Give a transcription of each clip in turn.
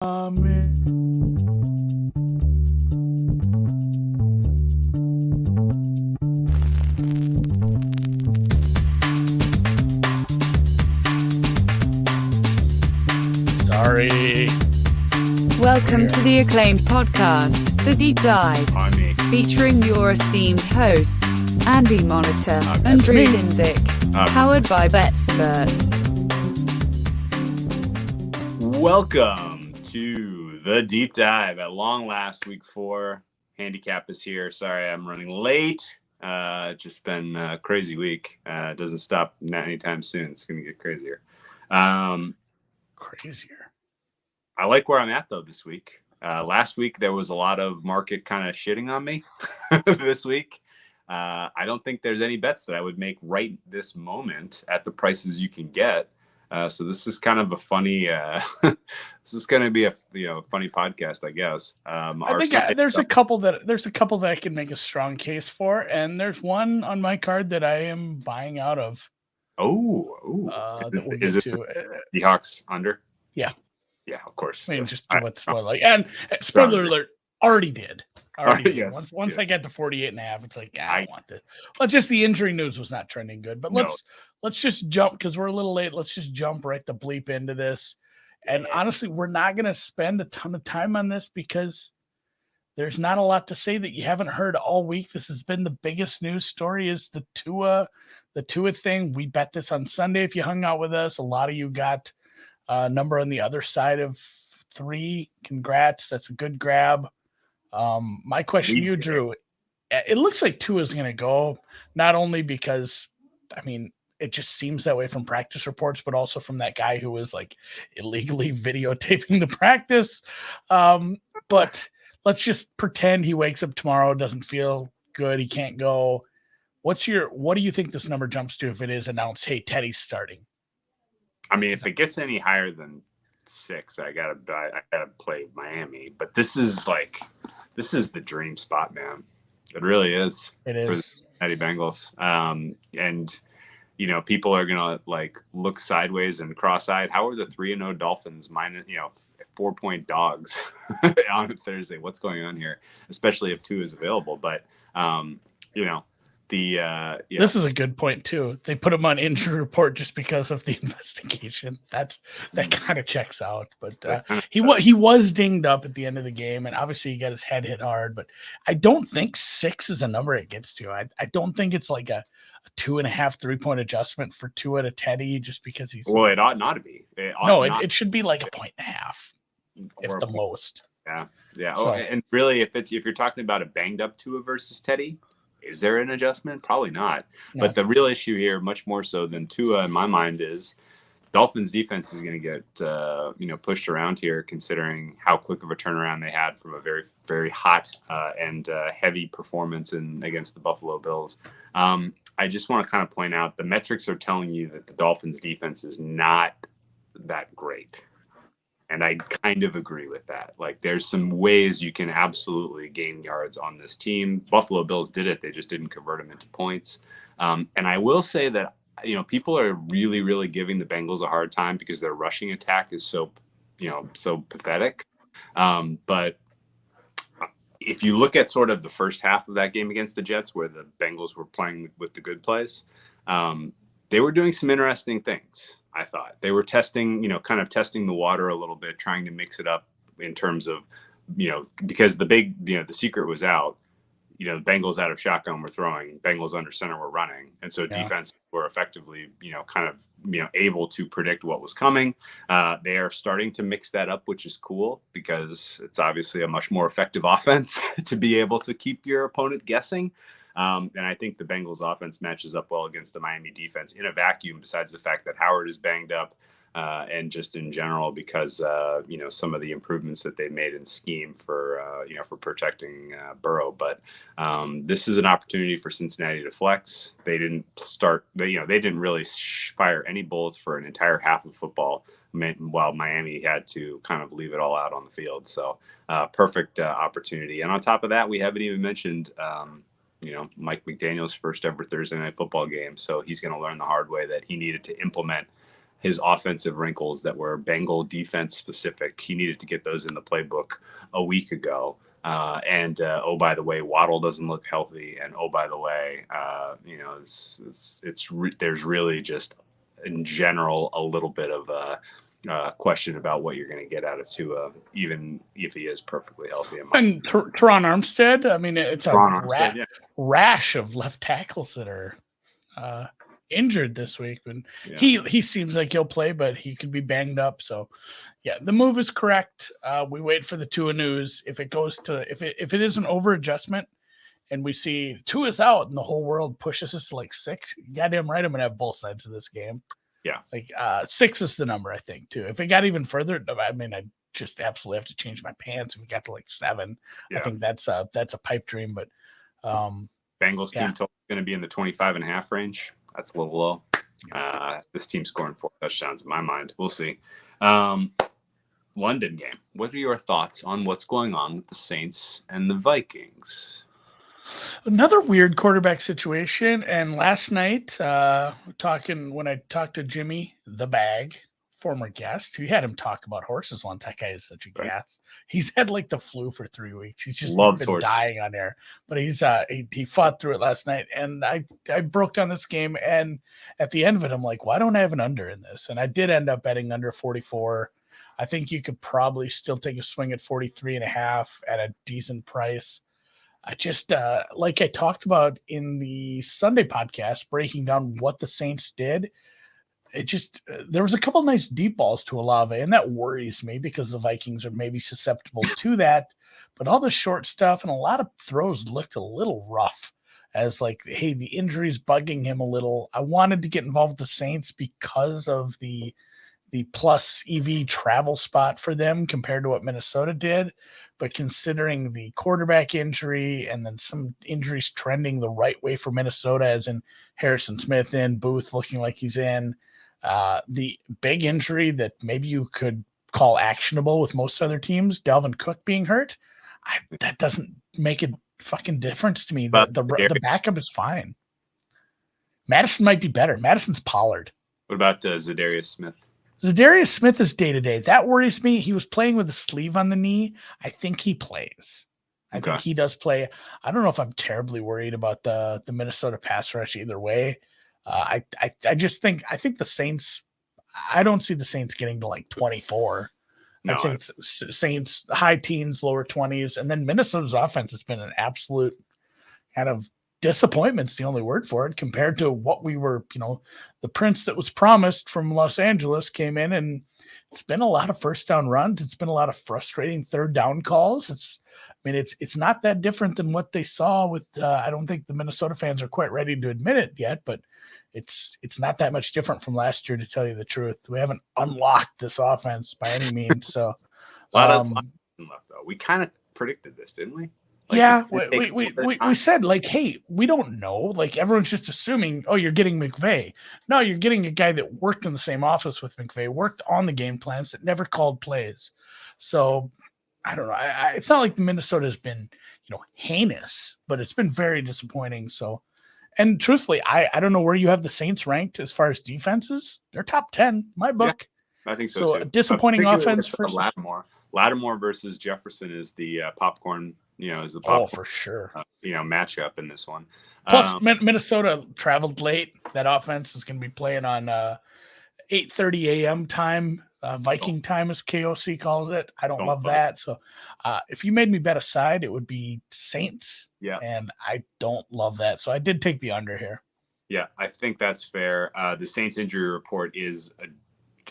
Sorry. Welcome to the acclaimed podcast, The Deep Dive, On me. featuring your esteemed hosts, Andy Monitor and Drew Dinzik, powered by BetSperts. Welcome to The Deep Dive. At long last, week 4. Handicap is here. Sorry, I'm running late. Just been a crazy week. It doesn't stop anytime soon. It's going to get crazier. Crazier. I like where I'm at, though, this week. Last week, there was a lot of market kind of shitting on me. This week, I don't think there's any bets that I would make right this moment at the prices you can get. So this is kind of a funny. This is going to be a funny podcast, I guess. I think there's a couple that I can make a strong case for, and there's one on my card that I am buying out of. That we'll get to. Seahawks under. Yeah. Yeah, of course. I mean, just what's like, and spoiler alert, already did. Yes, Once I get to 48.5, it's like, I don't want this. Well, just the injury news was not trending good. But let's just jump, because we're a little late. Let's just jump right the bleep into this. And honestly, we're not going to spend a ton of time on this because there's not a lot to say that you haven't heard all week. This has been the biggest news story is the Tua thing. We bet this on Sunday if you hung out with us. A lot of you got number on the other side of 3. Congrats. That's a good grab. My question to you, Drew, it looks like Tua is going to go, not only because, I mean, it just seems that way from practice reports, but also from that guy who was like illegally videotaping the practice. But let's just pretend he wakes up tomorrow, doesn't feel good, he can't go. What do you think this number jumps to if it is announced, hey, Teddy's starting? I mean, if it gets any higher than 6, I gotta play Miami. But this is the dream spot, man. It really is. It is for the Cincinnati Bengals. And people are gonna look sideways and cross-eyed. How are the 3-0 Dolphins minus 4-point dogs on Thursday? What's going on here? Especially if 2 is available. But this is a good point too. They put him on injury report just because of the investigation. That kind of checks out. But he was dinged up at the end of the game, and obviously he got his head hit hard. But I don't think 6 is a number it gets to. I don't think it's like a 2.5 3-point adjustment for Tua to Teddy just because he's. Well, it ought not to be. It should be like a 1.5, if the most. Yeah. So, and really, if you're talking about a banged up Tua versus Teddy. Is there an adjustment? Probably not. No. But the real issue here, much more so than Tua in my mind, is Dolphins defense is going to get pushed around here, considering how quick of a turnaround they had from a very, very hot and heavy performance against the Buffalo Bills. I just want to kind of point out the metrics are telling you that the Dolphins defense is not that great. And I kind of agree with that. There's some ways you can absolutely gain yards on this team. Buffalo Bills did it. They just didn't convert them into points. And I will say that, people are really, really giving the Bengals a hard time because their rushing attack is so pathetic. But if you look at sort of the first half of that game against the Jets, where the Bengals were playing with the good plays, they were doing some interesting things. I thought they were testing the water a little bit, trying to mix it up in terms of, because the secret was out, the Bengals out of shotgun were throwing, Bengals under center were running. And so defense were effectively, able to predict what was coming. They are starting to mix that up, which is cool because it's obviously a much more effective offense to be able to keep your opponent guessing. And I think the Bengals offense matches up well against the Miami defense in a vacuum, besides the fact that Howard is banged up and just in general because, some of the improvements that they made in scheme for protecting Burrow. But this is an opportunity for Cincinnati to flex. They didn't they didn't really fire any bullets for an entire half of football, while Miami had to kind of leave it all out on the field. So perfect opportunity. And on top of that, we haven't even mentioned Mike McDaniel's first ever Thursday Night Football game. So he's going to learn the hard way that he needed to implement his offensive wrinkles that were Bengal defense specific. He needed to get those in the playbook a week ago. Oh, by the way, Waddle doesn't look healthy. And oh, by the way, there's really just in general a little bit of a question about what you're going to get out of Tua, even if he is perfectly healthy. And Teron Armstead, I mean, it's a rash of left tackles that are injured this week. And he seems like he'll play, but he could be banged up. So, yeah, the move is correct. We wait for the Tua news. If it goes to if it is an over adjustment, and we see Tua's out, and the whole world pushes us to like 6, goddamn right, I'm gonna have both sides of this game. Yeah, like 6 is the number, I think, too. If it got even further, I mean, I just absolutely have to change my pants. If we got to like 7, I think that's a pipe dream. But Bengals team total is going to be in the 25.5 range. That's a little low. This team's scoring 4 touchdowns in my mind. We'll see. London game. What are your thoughts on what's going on with the Saints and the Vikings? Another weird quarterback situation. And last night, when I talked to Jimmy the Bag, former guest, we had him talk about horses once. That guy is such a gas. He's had like the flu for 3 weeks. He's just been dying on air. But he fought through it last night. And I broke down this game. And at the end of it, I'm like, why don't I have an under in this? And I did end up betting under 44. I think you could probably still take a swing at 43.5 at a decent price. I just, like I talked about in the Sunday podcast, breaking down what the Saints did, it just, there was a couple nice deep balls to Olave, and that worries me because the Vikings are maybe susceptible to that. But all the short stuff and a lot of throws looked a little rough as like, hey, the injury's bugging him a little. I wanted to get involved with the Saints because of the plus EV travel spot for them compared to what Minnesota did. But considering the quarterback injury and then some injuries trending the right way for Minnesota, as in Harrison Smith in, Booth looking like he's in, the big injury that maybe you could call actionable with most other teams, Dalvin Cook being hurt, that doesn't make a fucking difference to me. The backup is fine. Madison might be better. Madison's Pollard. What about Zadarius Smith? Zadarius Smith is day-to-day. That worries me. He was playing with a sleeve on the knee. I think he plays. I think he does play. I don't know if I'm terribly worried about the Minnesota pass rush either way. I just think the Saints, I don't see the Saints getting to like 24. No, I think Saints high teens, lower 20s. And then Minnesota's offense has been an absolute kind of disappointment's the only word for it compared to what we were, the prince that was promised from Los Angeles came in, and it's been a lot of first down runs. It's been a lot of frustrating third down calls. It's not that different than what they saw with, I don't think the Minnesota fans are quite ready to admit it yet, but it's not that much different from last year, to tell you the truth. We haven't unlocked this offense by any means. So a lot of left though. We kind of predicted this, didn't we? We said, like, hey, we don't know. Like, everyone's just assuming, oh, you're getting McVay. No, you're getting a guy that worked in the same office with McVay, worked on the game plans, that never called plays. So, I don't know. It's not like Minnesota has been, heinous, but it's been very disappointing. So, and truthfully, I don't know where you have the Saints ranked as far as defenses. They're top 10 in my book. Yeah, I think so too. Disappointing offense versus Lattimore versus Jefferson is the popcorn. Is the popcorn, for sure. Matchup in this one. Plus, Minnesota traveled late. That offense is going to be playing on 8:30 a.m. time, Viking time, as KOC calls it. I don't love that. So, if you made me bet a side, it would be Saints. Yeah, and I don't love that. So I did take the under here. Yeah, I think that's fair. The Saints injury report is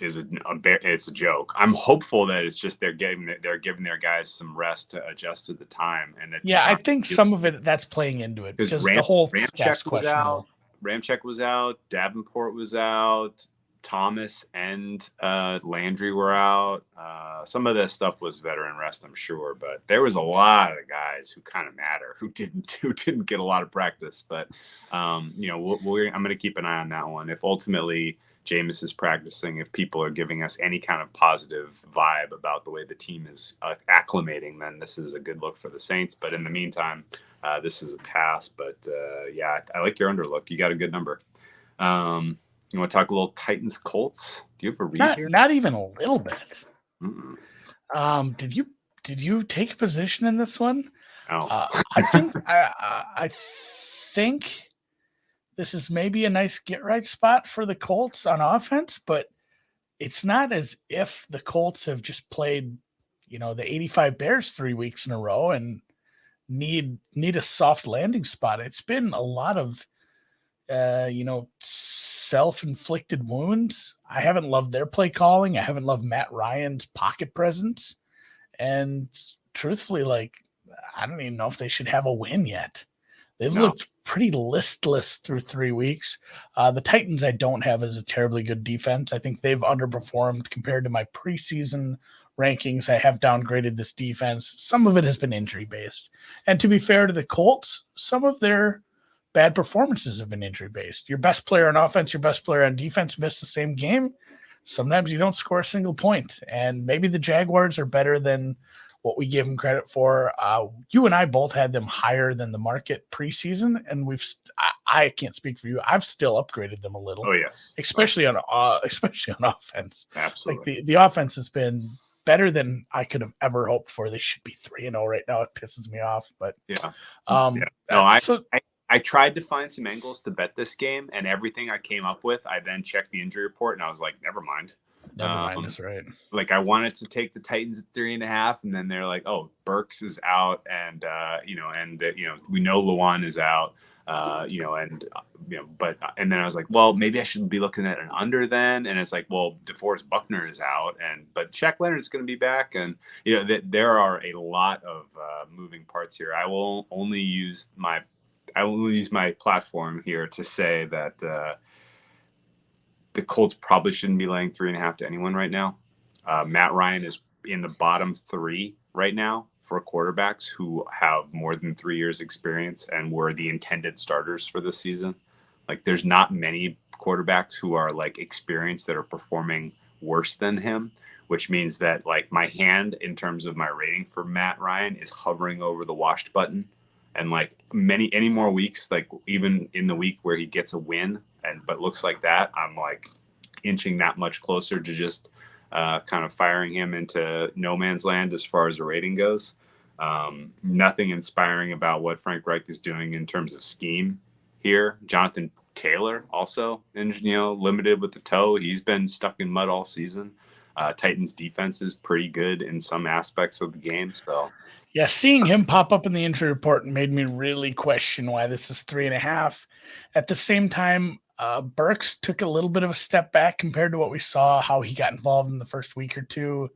it's a joke. I'm hopeful that it's just they're giving their guys some rest to adjust to the time, and I think some of it that's playing into it because the whole Ramczyk was out. Ramczyk was out. Davenport was out. Thomas and Landry were out. Some of this stuff was veteran rest, I'm sure, but there was a lot of guys who kind of matter who didn't get a lot of practice. But I'm going to keep an eye on that one. If ultimately Jameis is practicing, if people are giving us any kind of positive vibe about the way the team is acclimating, then this is a good look for the Saints. But in the meantime, this is a pass. But I like your underlook. You got a good number. You want to talk a little Titans Colts? Do you have a read here? Not even a little bit. Did you take a position in this one? Oh. I think this is maybe a nice get right spot for the Colts on offense, but it's not as if the Colts have just played, the 85 Bears 3 weeks in a row and need a soft landing spot. It's been a lot of self-inflicted wounds. I haven't loved their play calling. I haven't loved Matt Ryan's pocket presence. And truthfully, I don't even know if they should have a win yet. They've looked pretty listless through 3 weeks. The Titans I don't have as a terribly good defense. I think they've underperformed compared to my preseason rankings. I have downgraded this defense. Some of it has been injury-based. And to be fair to the Colts, some of their bad performances have been injury-based. Your best player on offense, your best player on defense miss the same game. Sometimes you don't score a single point. And maybe the Jaguars are better than what we give them credit for. You and I both had them higher than the market preseason, and I can't speak for you. I've still upgraded them a little. Oh yes, especially on offense. Absolutely, the offense has been better than I could have ever hoped for. They should be 3-0 right now. It pisses me off, but yeah. No, I tried to find some angles to bet this game, and everything I came up with, I then checked the injury report, and I was like, never mind. Never mind is right. I wanted to take the Titans at 3.5, and then they're like, "Oh, Burks is out, and we know Lawan is out, but then I was like, well, maybe I should be looking at an under then, and it's like, well, DeForest Buckner is out, but Shaq Leonard's going to be back, and there are a lot of moving parts here. I will only use my platform here to say that the Colts probably shouldn't be laying 3.5 to anyone right now. Matt Ryan is in the bottom 3 right now for quarterbacks who have more than 3 years experience and were the intended starters for this season. There's not many quarterbacks who are experienced that are performing worse than him, which means that my hand in terms of my rating for Matt Ryan is hovering over the washed button. And any more weeks, even in the week where he gets a win, but looks like that, I'm inching that much closer to just kind of firing him into no man's land as far as the rating goes. Nothing inspiring about what Frank Reich is doing in terms of scheme here. Jonathan Taylor also, limited with the toe. He's been stuck in mud all season. Titans defense is pretty good in some aspects of the game. So. Yeah, seeing him pop up in the injury report made me really question why this is 3.5. At the same time, Burks took a little bit of a step back compared to what we saw, how he got involved in the first week or two.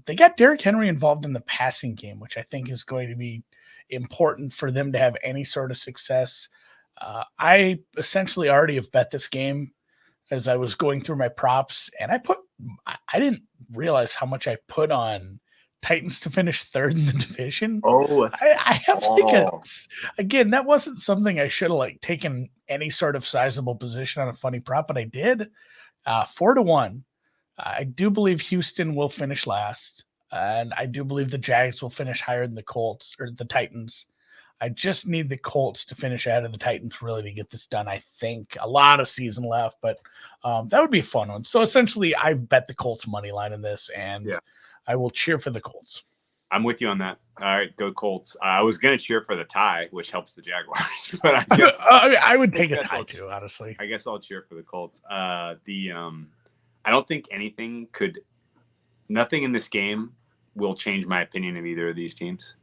They got Derrick Henry involved in the passing game, which I think is going to be important for them to have any sort of success. I essentially already have bet this game as I was going through my props, and I didn't realize how much I put on Titans to finish 3rd in the division. Oh, I have again, that wasn't something I should have taken any sort of sizable position on a funny prop, but I did. 4-1. I do believe Houston will finish last, and I do believe the Jags will finish higher than the Colts or the Titans. I just need the Colts to finish ahead of the Titans really to get this done. I think a lot of season left, but that would be a fun one. So essentially, I've bet the Colts money line in this, and I will cheer for the Colts. I'm with you on that. All right, go Colts. I was going to cheer for the tie, which helps the Jaguars, but I guess I would take a tie too, honestly. I guess I'll cheer for the Colts. I don't think nothing in this game will change my opinion of either of these teams,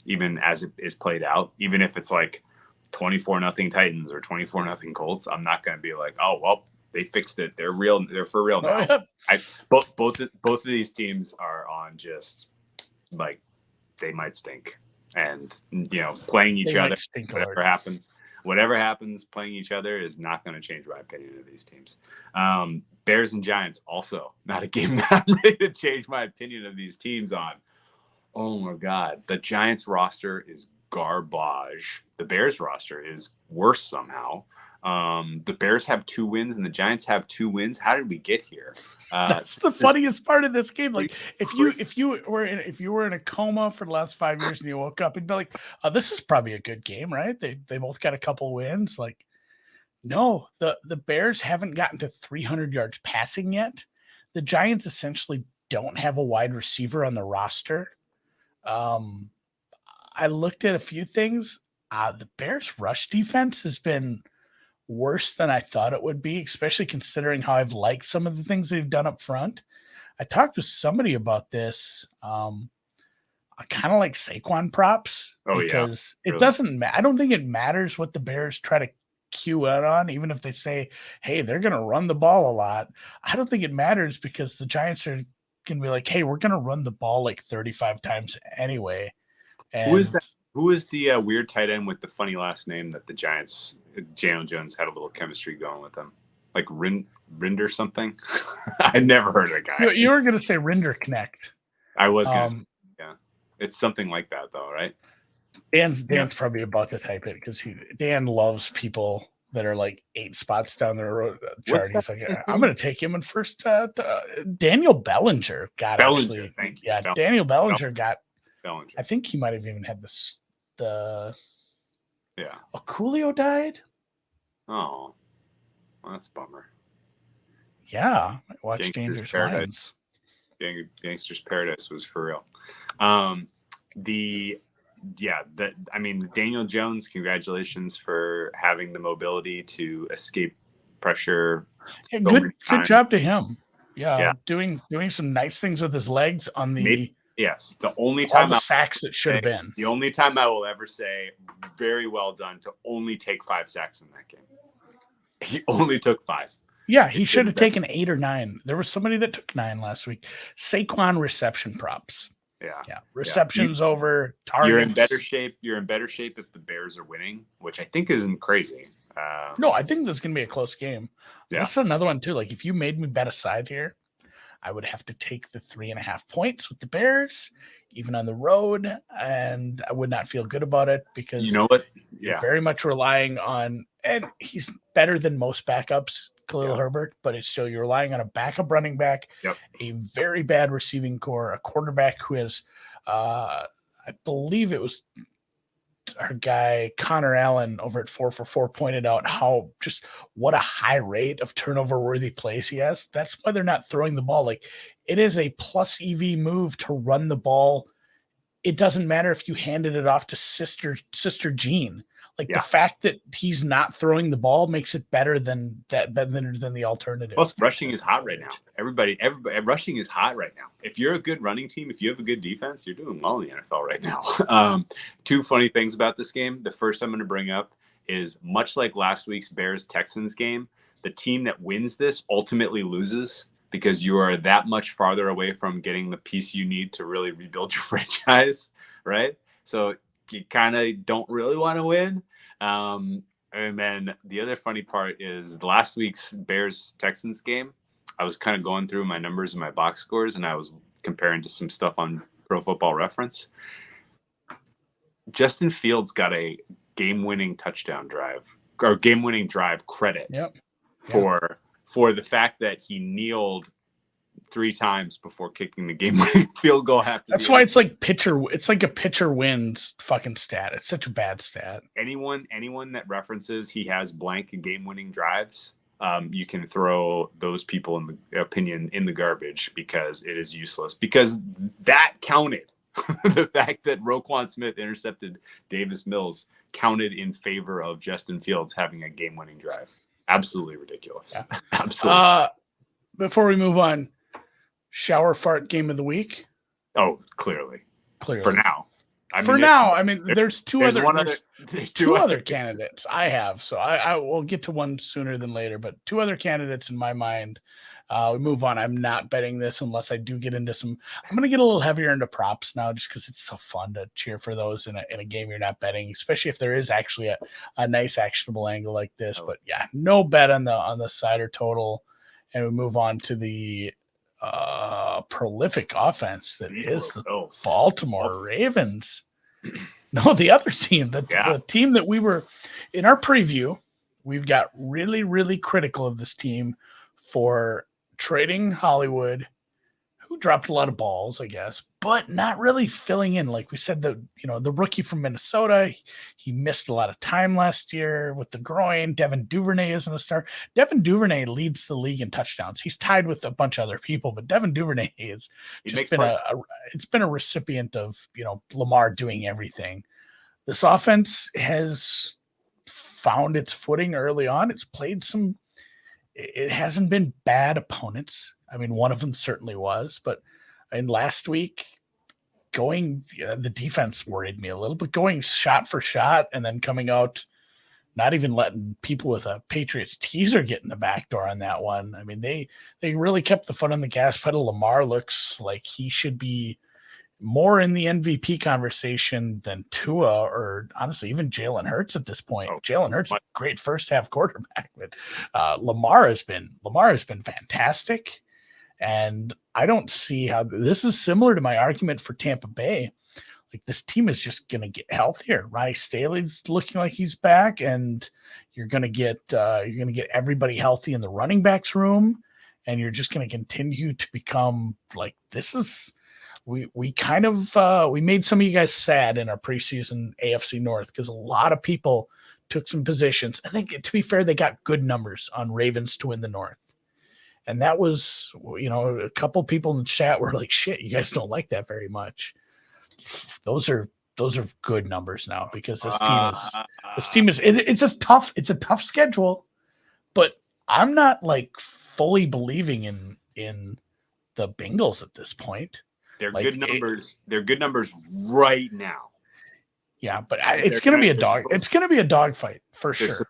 even as it is played out. Even if it's 24-0 Titans or 24-0 Colts, I'm not going to be like, oh well, they fixed it. They're real. They're for real now. Oh, yeah. Both of these teams are on just they might stink, and playing each other. Whatever happens, playing each other is not going to change my opinion of these teams. Bears and Giants also not a game that I'm ready to change my opinion of these teams on. Oh my God, the Giants roster is garbage. The Bears roster is worse somehow. The Bears have 2 wins and the Giants have 2 wins. How did we get here? That's the funniest part of this game. If you were in a coma for the last 5 years and you woke up, you'd be like, "Oh, this is probably a good game, right? They both got a couple wins." No, the Bears haven't gotten to 300 yards passing yet. The Giants essentially don't have a wide receiver on the roster. I looked at a few things. The Bears' rush defense has been worse than I thought it would be, especially considering how I've liked some of the things they've done up front. I talked to somebody about this. I kind of like Saquon props because it doesn't matter. I don't think it matters what the Bears try to cue out on, even if they say, hey, they're going to run the ball a lot. I don't think it matters because the Giants are going to be like, hey, we're going to run the ball like 35 times anyway. And who is that? Who is the weird tight end with the funny last name that the Giants, Daniel Jones, had a little chemistry going with him? Like Rinder something? I never heard of the guy. You were going to say Rinder Connect. I was going to say, yeah. It's something like that, though, right? Dan's probably about to type it because Dan loves people that are like 8 spots down the road chart. He's like, I'm going to take him in first. Daniel Bellinger got Bellinger, thank you. Yeah, Daniel Bellinger got. Bellinger. I think he might have even had the Coolio died. Oh, well, that's a bummer. Yeah, watch Dangerous Minds. Gangster's Paradise was for real. Daniel Jones, congratulations for having the mobility to escape pressure. Yeah, good job to him. Yeah, doing some nice things with his legs on the. Yes, the only time sacks that should have been. The only time I will ever say, very well done to only take 5 sacks in that game. He only took 5. Yeah, he should have taken 8 or 9. There was somebody that took 9 last week. Saquon reception props. Yeah. Receptions over targets. You're in better shape. You're in better shape if the Bears are winning, which I think isn't crazy. No, I think this is going to be a close game. Yeah. That's another one too. Like if you made me bet a side here, I would have to take the 3.5 points with the Bears, even on the road, and I would not feel good about it because you know what? You're very much relying on, and he's better than most backups, Khalil Herbert, but it's still you're relying on a backup running back, a very bad receiving core, a quarterback who has, I believe it was our guy Connor Allen over at 4 for 4 pointed out what a high rate of turnover worthy plays he has. That's why they're not throwing the ball. Like it is a plus EV move to run the ball. It doesn't matter if you handed it off to sister Jean. Like the fact that he's not throwing the ball makes it better than the alternative. Plus, rushing is hot right now. Everybody, rushing is hot right now. If you're a good running team, if you have a good defense, you're doing well in the NFL right now. 2 funny things about this game. The first I'm going to bring up is much like last week's Bears-Texans game, the team that wins this ultimately loses because you are that much farther away from getting the piece you need to really rebuild your franchise, right? So you kind of don't really want to win. And then the other funny part is last week's Bears-Texans game, I was kind of going through my numbers and my box scores, and I was comparing to some stuff on Pro Football Reference. Justin Fields got a game-winning touchdown drive or game-winning drive credit for the fact that he kneeled 3 times before kicking the game-winning field goal. That's why it's like a pitcher wins fucking stat. It's such a bad stat. Anyone that references he has blank game-winning drives, you can throw those people in the opinion in the garbage because it is useless. Because that counted. The fact that Roquan Smith intercepted Davis Mills counted in favor of Justin Fields having a game-winning drive. Absolutely ridiculous. Yeah. Absolutely. Before we move on, shower fart game of the week. Oh, clearly. For now. There's two other candidates I have. So I will get to one sooner than later, but 2 other candidates in my mind. We move on. I'm not betting this unless I do get into some. I'm going to get a little heavier into props now just because it's so fun to cheer for those in a game you're not betting, especially if there is actually a nice actionable angle like this. But yeah, no bet on the side or total. And we move on to the prolific offense that is the Baltimore Ravens. No, the other team, the team that we were in our preview, we've got really, really critical of this team for trading Hollywood, who dropped a lot of balls, I guess, but not really filling in. Like we said, the rookie from Minnesota, he missed a lot of time last year with the groin. Devin Duvernay isn't a star. Devin Duvernay leads the league in touchdowns. He's tied with a bunch of other people, but Devin Duvernay has just been a recipient of Lamar doing everything. This offense has found its footing early on. It's played some. It hasn't been bad opponents. I mean, one of them certainly was, but last week, the defense worried me a little, but going shot for shot and then coming out, not even letting people with a Patriots teaser get in the back door on that one. I mean, they really kept the foot on the gas pedal. Lamar looks like he should be more in the MVP conversation than Tua, or honestly, even Jalen Hurts at this point. Jalen Hurts, great first half quarterback, but Lamar has been fantastic. And I don't see how this is similar to my argument for Tampa Bay. Like, this team is just going to get healthier. Ronnie Staley's looking like he's back, and you're going to get everybody healthy in the running backs room, and you're just going to continue to become like this is. We made some of you guys sad in our preseason AFC North because a lot of people took some positions. I think, to be fair, they got good numbers on Ravens to win the North. And that was, a couple people in the chat were like, shit, you guys don't like that very much. Those are good numbers now because this team is it's a tough schedule, but I'm not like fully believing in the Bengals at this point. They're good numbers. They're good numbers right now. Yeah, but it's going to be a dog. It's going to be a dogfight for sure.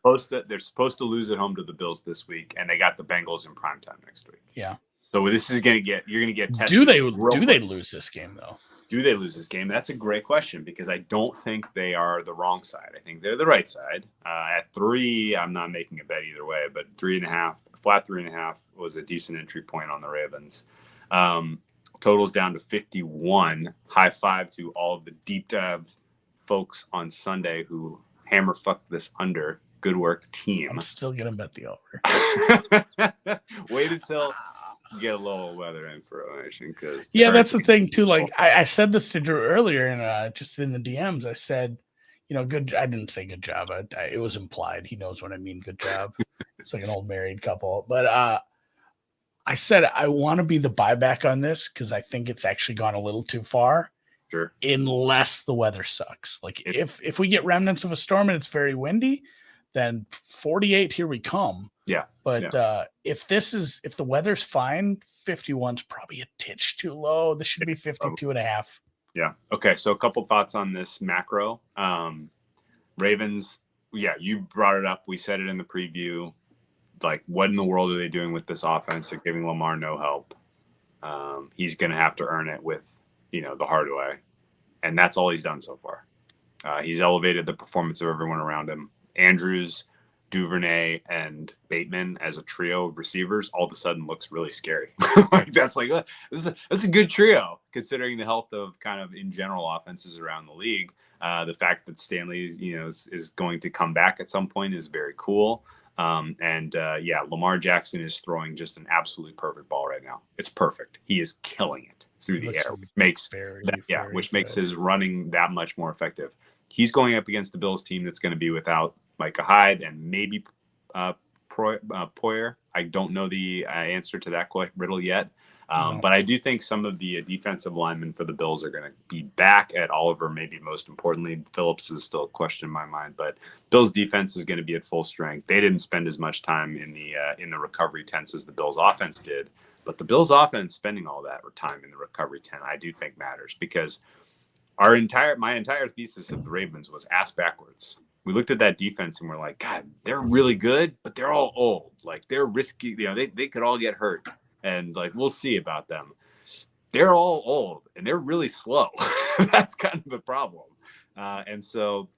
They're supposed to lose at home to the Bills this week, and they got the Bengals in primetime next week. Yeah. So this is going to you're going to get tested. Do they lose this game though? Do they lose this game? That's a great question because I don't think they are the wrong side. I think they're the right side. At 3, I'm not making a bet either way, but 3.5, flat 3.5 was a decent entry point on the Ravens. Totals down to 51. High five to all of the deep dive folks on Sunday who hammer fucked this under. Good work, team. I'm still gonna bet the over. Wait until you get a little weather information, because that's the thing too. Like I said this to Drew earlier, and just in the DMs, I said, good. I didn't say good job. It was implied. He knows what I mean. Good job. It's like an old married couple, but I said I want to be the buyback on this because I think it's actually gone a little too far. Sure. Unless the weather sucks. Like if we get remnants of a storm and it's very windy, then 48, here we come. Yeah. But if the weather's fine, 51's probably a titch too low. This should be 52.5. Yeah. Okay. So a couple thoughts on this macro. Ravens. Yeah, you brought it up. We said it in the preview. Like, what in the world are they doing with this offense? They're giving Lamar no help. He's going to have to earn it with, the hard way. And that's all he's done so far. He's elevated the performance of everyone around him. Andrews, Duvernay, and Bateman as a trio of receivers all of a sudden looks really scary. That's a good trio considering the health of kind of in general offenses around the league. The fact that Stanley is going to come back at some point is very cool. Lamar Jackson is throwing just an absolutely perfect ball right now. It's perfect. He is killing it through the air, which makes his running that much more effective. He's going up against the Bills team that's going to be without Micah Hyde and maybe Poyer. I don't know the answer to that riddle yet. But I do think some of the defensive linemen for the Bills are going to be back at Oliver. Maybe most importantly, Phillips is still a question in my mind, but Bills defense is going to be at full strength. They didn't spend as much time in the recovery tents as the Bills offense did, but the Bills offense spending all that time in the recovery tent, I do think matters because my entire thesis of the Ravens was ass backwards. We looked at that defense and we're like, God, they're really good, but they're all old. Like, they're risky. They could all get hurt. And we'll see about them. They're all old and they're really slow. That's kind of the problem. And so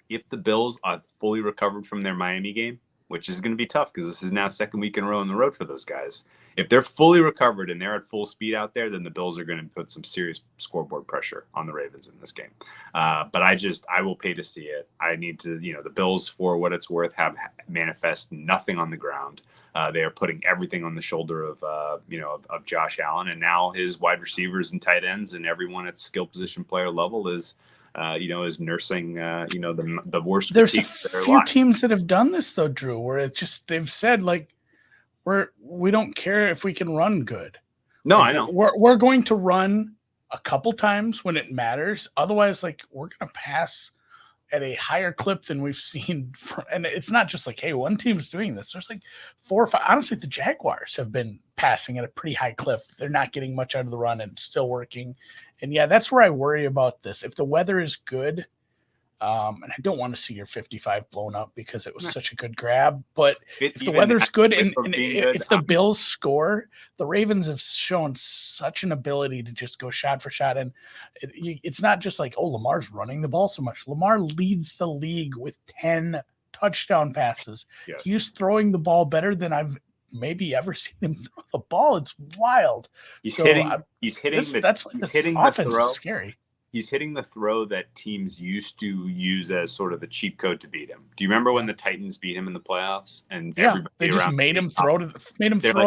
if the Bills are fully recovered from their Miami game, which is going to be tough because this is now second week in a row on the road for those guys. If they're fully recovered and they're at full speed out there, then the Bills are going to put some serious scoreboard pressure on the Ravens in this game. But I will pay to see it. I need to, the Bills, for what it's worth, have manifest nothing on the ground. They are putting everything on the shoulder of Josh Allen, and now his wide receivers and tight ends and everyone at skill position player level is nursing, the worst. There's a few teams that have done this though, Drew, where they've said like, we don't care if we can run good. No, like, I know. We're going to run a couple times when it matters. Otherwise, like, we're going to pass at a higher clip than we've seen. And it's not just like, hey, one team's doing this. There's like 4 or 5. Honestly, the Jaguars have been passing at a pretty high clip. They're not getting much out of the run and it's still working. And yeah, that's where I worry about this. If the weather is good, and I don't want to see your 55 blown up because it was such a good grab. But if the weather's good and if the Bills score, the Ravens have shown such an ability to just go shot for shot. And it's not just like, oh, Lamar's running the ball so much. Lamar leads the league with 10 touchdown passes. Yes. He's throwing the ball better than I've maybe ever seen him throw the ball. It's wild. He's hitting the offense throw. Is scary. He's hitting the throw that teams used to use as sort of the cheat code to beat him. Do you remember when the Titans beat him in the playoffs? And they just made him throw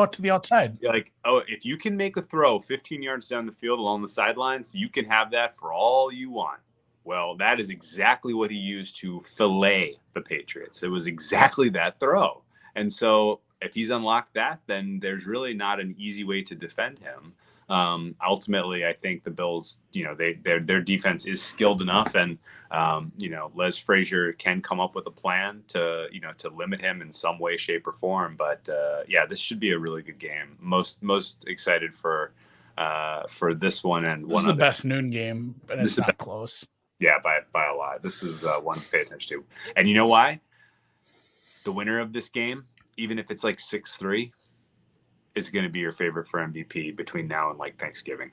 out to the outside. You're like, oh, if you can make a throw 15 yards down the field along the sidelines, you can have that for all you want. Well, that is exactly what he used to fillet the Patriots. It was exactly that throw. And so if he's unlocked that, then there's really not an easy way to defend him. Ultimately, I think the Bills, their defense is skilled enough, and Les Frazier can come up with a plan to limit him in some way, shape, or form. But this should be a really good game. Most excited for this one and this is the best noon game, and it's not close. Yeah, by a lot. This is one to pay attention to, and you know why? The winner of this game, even if it's like 6-3. Is going to be your favorite for MVP between now and like Thanksgiving.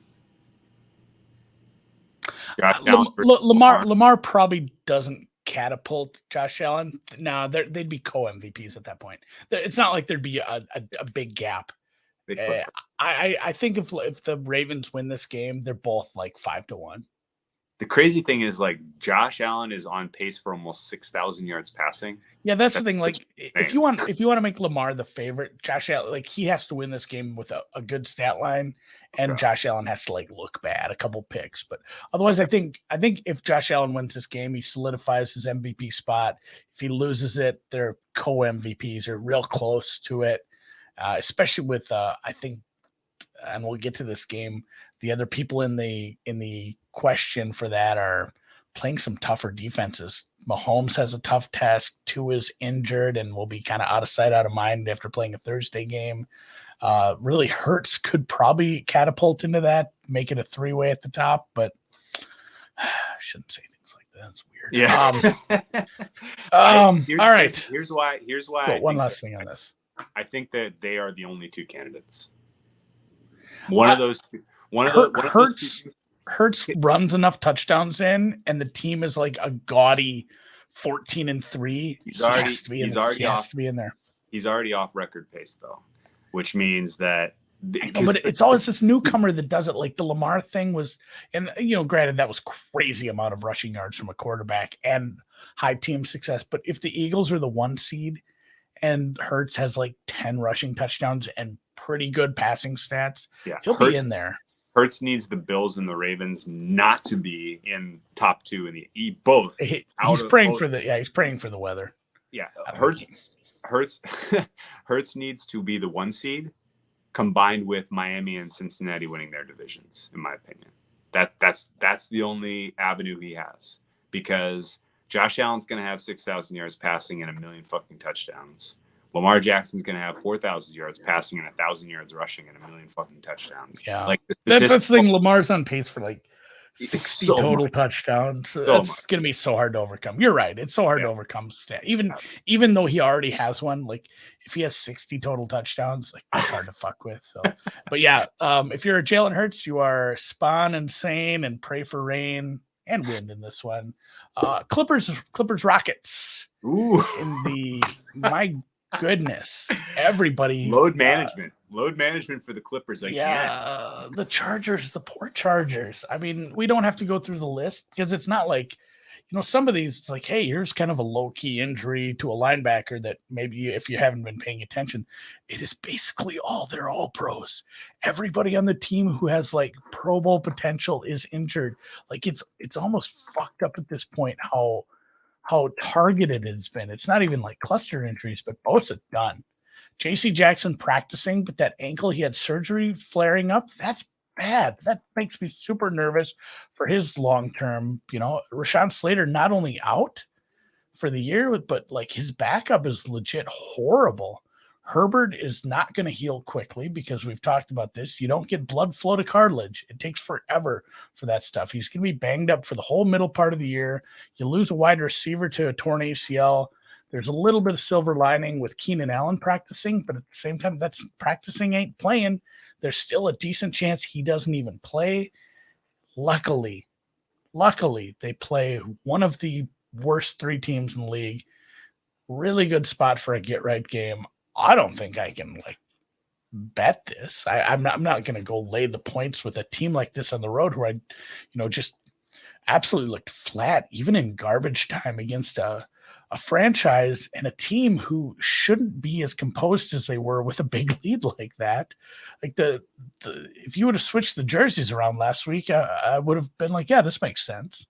Lamar probably doesn't catapult Josh Allen. No, they'd be co-MVPs at that point. It's not like there'd be a big gap. I think if the Ravens win this game, they're both like 5-1. The crazy thing is, like, Josh Allen is on pace for almost 6,000 yards passing. Yeah, that's the thing. Like, if you want to make Lamar the favorite, Josh Allen, like, he has to win this game with a good stat line, and Josh Allen has to like look bad, a couple picks. But otherwise, I think if Josh Allen wins this game, he solidifies his MVP spot. If he loses it, they're co-MVPs or real close to it. Especially with I think, and we'll get to this game. The other people in the question for that are playing some tougher defenses. Mahomes has a tough task. Tua's injured and will be kind of out of sight, out of mind after playing a Thursday game. Really, Hurts could probably catapult into that, make it a 3-way at the top, but I shouldn't say things like that. It's weird. Yeah. All right. Here's why. One last thing on this. I think that they are the only two candidates. Hurts runs enough touchdowns in, and the team is like a gaudy 14-3. He has to be in there. He's already off record pace though, which means that. But it's always this newcomer that does it. Like the Lamar thing was, and granted that was crazy amount of rushing yards from a quarterback and high team success. But if the Eagles are the 1 seed and Hurts has like 10 rushing touchdowns and pretty good passing stats, he'll be in there. Hurts needs the Bills and the Ravens not to be in top 2 in the both. He's praying for the weather. Yeah, Hurts needs to be the 1 seed, combined with Miami and Cincinnati winning their divisions. In my opinion, that's the only avenue he has, because Josh Allen's going to have 6,000 yards passing and 1 million fucking touchdowns. Lamar Jackson's going to have 4,000 yards passing and 1,000 yards rushing and 1 million fucking touchdowns. Yeah, like that's the thing. Lamar's on pace for like 60 total touchdowns. That's going to be so hard to overcome. You're right. It's so hard to overcome. Even though he already has one, like if he has 60 total touchdowns, like that's hard to fuck with. So, but yeah, if you're a Jalen Hurts, you are spawn and sane and pray for rain and wind in this one. Clippers Rockets. Ooh. My goodness. Everybody. Load management for the Clippers. The Chargers, the poor Chargers. I mean, we don't have to go through the list because it's not like, some of these, it's like, hey, here's kind of a low-key injury to a linebacker that maybe if you haven't been paying attention, it is basically they're all pros. Everybody on the team who has like Pro Bowl potential is injured. Like it's almost fucked up at this point how targeted it's been. It's not even like cluster injuries, but Bosa done. JC Jackson practicing, but that ankle he had surgery flaring up, that's bad. That makes me super nervous for his long-term, Rashawn Slater not only out for the year, but like his backup is legit horrible. Herbert is not going to heal quickly because we've talked about this. You don't get blood flow to cartilage. It takes forever for that stuff. He's going to be banged up for the whole middle part of the year. You lose a wide receiver to a torn ACL. There's a little bit of silver lining with Keenan Allen practicing, but at the same time, that's practicing ain't playing. There's still a decent chance he doesn't even play. Luckily, they play one of the worst 3 teams in the league. Really good spot for a get-right game. I don't think I can bet this. I'm not going to go lay the points with a team like this on the road where I, just absolutely looked flat, even in garbage time against a franchise and a team who shouldn't be as composed as they were with a big lead like that. Like if you would have switched the jerseys around last week, I would have been like, yeah, this makes sense.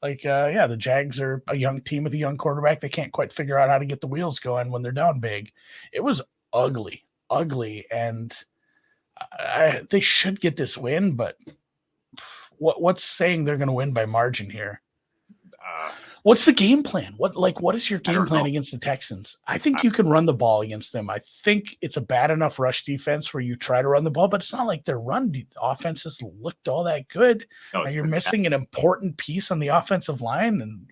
The Jags are a young team with a young quarterback. They can't quite figure out how to get the wheels going when they're down big. It was ugly, and they should get this win, but what's saying they're going to win by margin here? What's the game plan? What is your game plan against the Texans? I think you can run the ball against them. I think it's a bad enough rush defense where you try to run the ball, but it's not like their run offense has looked all that good. No, and you're missing an important piece on the offensive line, and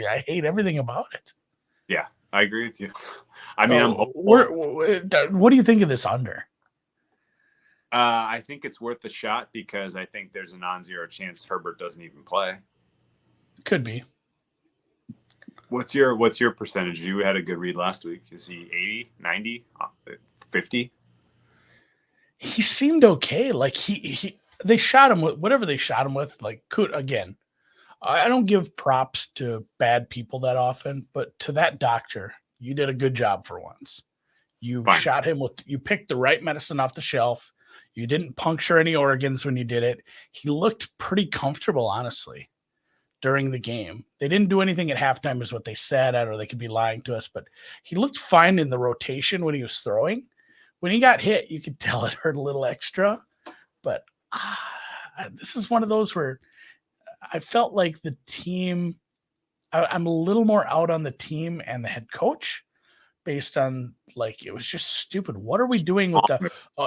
I hate everything about it. Yeah, I agree with you. I mean, what do you think of this under? I think it's worth the shot because I think there's a non-zero chance Herbert doesn't even play. Could be. What's your percentage? You had a good read last week. Is he 80, 90, 50? He seemed okay. Like they shot him with whatever they shot him with. Again, I don't give props to bad people that often, but to that doctor, you did a good job for once. You shot him you picked the right medicine off the shelf. You didn't puncture any organs when you did it. He looked pretty comfortable, honestly, during the game. They didn't do anything at halftime is what they said, or they could be lying to us, but he looked fine in the rotation when he was throwing. When he got hit, you could tell it hurt a little extra, but this is one of those where I felt like the team, I'm a little more out on the team and the head coach based on it was just stupid. What are we doing with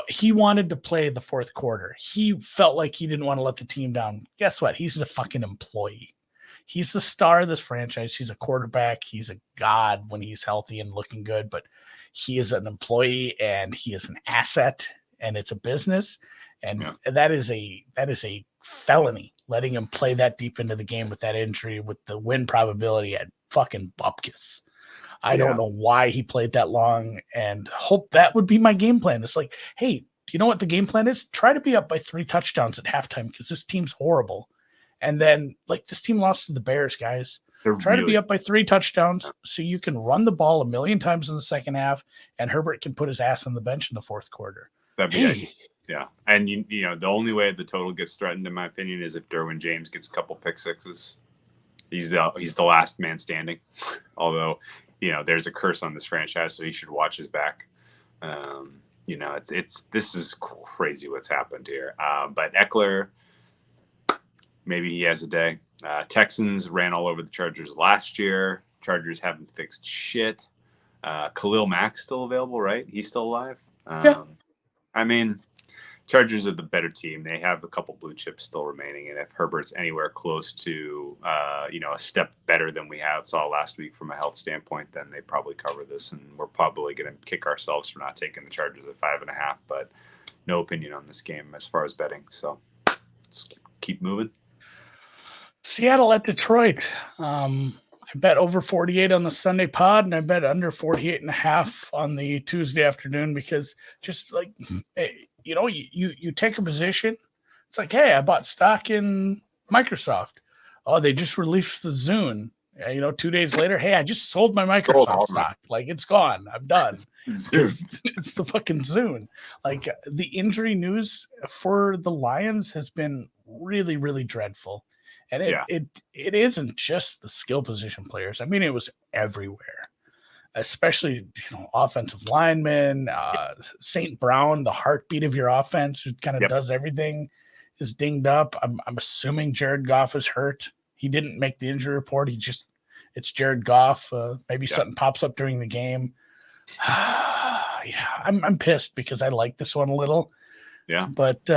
he wanted to play the fourth quarter. He felt like he didn't want to let the team down. Guess what? He's a fucking employee. He's the star of this franchise. He's a quarterback. He's a god when he's healthy and looking good, but he is an employee and he is an asset and it's a business. And that is a felony, letting him play that deep into the game with that injury, with the win probability at fucking bupkis. I don't know why he played that long, and hope that would be my game plan. It's like, hey, do you know what the game plan is? Try to be up by 3 touchdowns at halftime because this team's horrible. And then, this team lost to the Bears, guys. Try to be up by 3 touchdowns so you can run the ball a million times in the second half, and Herbert can put his ass on the bench in the fourth quarter. That'd be yeah. And, the only way the total gets threatened, in my opinion, is if Derwin James gets a couple pick sixes. He's the last man standing, although – there's a curse on this franchise, so he should watch his back. This is crazy what's happened here. But Eckler, maybe he has a day. Texans ran all over the Chargers last year. Chargers haven't fixed shit. Khalil Mack's still available, right? He's still alive. Yeah. I mean, Chargers are the better team. They have a couple blue chips still remaining, and if Herbert's anywhere close to a step better than we saw last week from a health standpoint, then they probably cover this, and we're probably going to kick ourselves for not taking the Chargers at 5.5. But no opinion on this game as far as betting, so let's keep moving. Seattle at Detroit. I I bet over 48 on the Sunday pod, and I bet under 48.5 on the Tuesday afternoon, because just like, you take a position. It's like, hey, I bought stock in Microsoft. Oh, they just released the Zune. 2 days later, hey, I just sold my Microsoft stock. Like, it's gone. I'm done. It's the fucking Zune. Like, the injury news for the Lions has been really, really dreadful. And it isn't just the skill position players. I mean, it was everywhere, especially, offensive linemen, St. Brown, the heartbeat of your offense, who kind of does everything, is dinged up. I'm assuming Jared Goff is hurt. He didn't make the injury report. It's Jared Goff. Maybe something pops up during the game. I'm pissed because I like this one a little. Yeah. But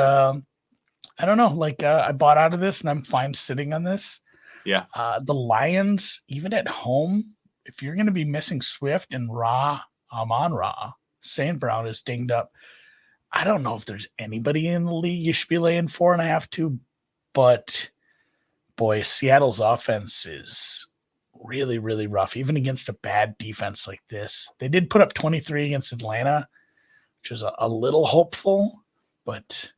I don't know. Like, I bought out of this, and I'm fine sitting on this. Yeah. The Lions, even at home, if you're going to be missing Swift and Amon-Ra, St. Brown is dinged up. I don't know if there's anybody in the league you should be laying 4.5 to, but boy, Seattle's offense is really, really rough, even against a bad defense like this. They did put up 23 against Atlanta, which is a little hopeful, but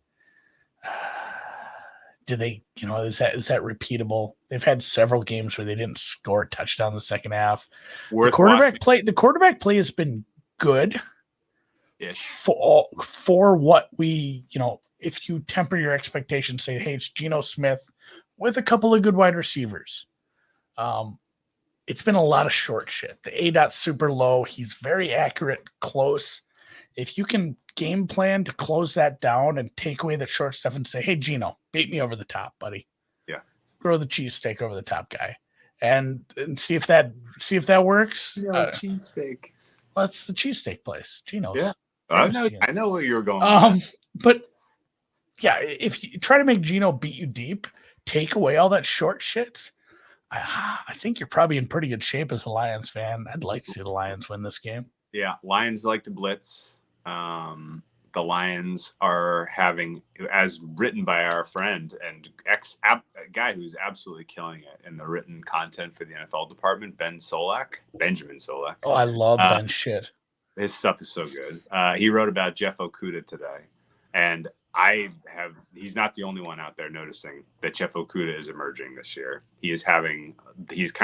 do they, is that repeatable? They've had several games where they didn't score a touchdown in the second half. The quarterback play has been good. For what we, if you temper your expectations, say, hey, it's Geno Smith with a couple of good wide receivers. It's been a lot of short shit. The ADOT's super low. He's very accurate, close. If you can game plan to close that down and take away the short stuff and say, hey, Geno, beat me over the top, buddy. Yeah. Throw the cheesesteak over the top guy and see if that works. Cheesesteak. Well, that's the cheesesteak place. Geno's. Yeah. I know where you're going. But yeah, if you try to make Geno beat you deep, take away all that short shit, I think you're probably in pretty good shape as a Lions fan. I'd like to see the Lions win this game. Yeah, Lions like to blitz. The Lions are having, as written by our friend and guy who's absolutely killing it in the written content for the NFL department, Benjamin Solak. Oh, I love Ben's shit. His stuff is so good. He wrote about Jeff Okudah today, and he's not the only one out there noticing that Jeff Okudah is emerging this year. He's kind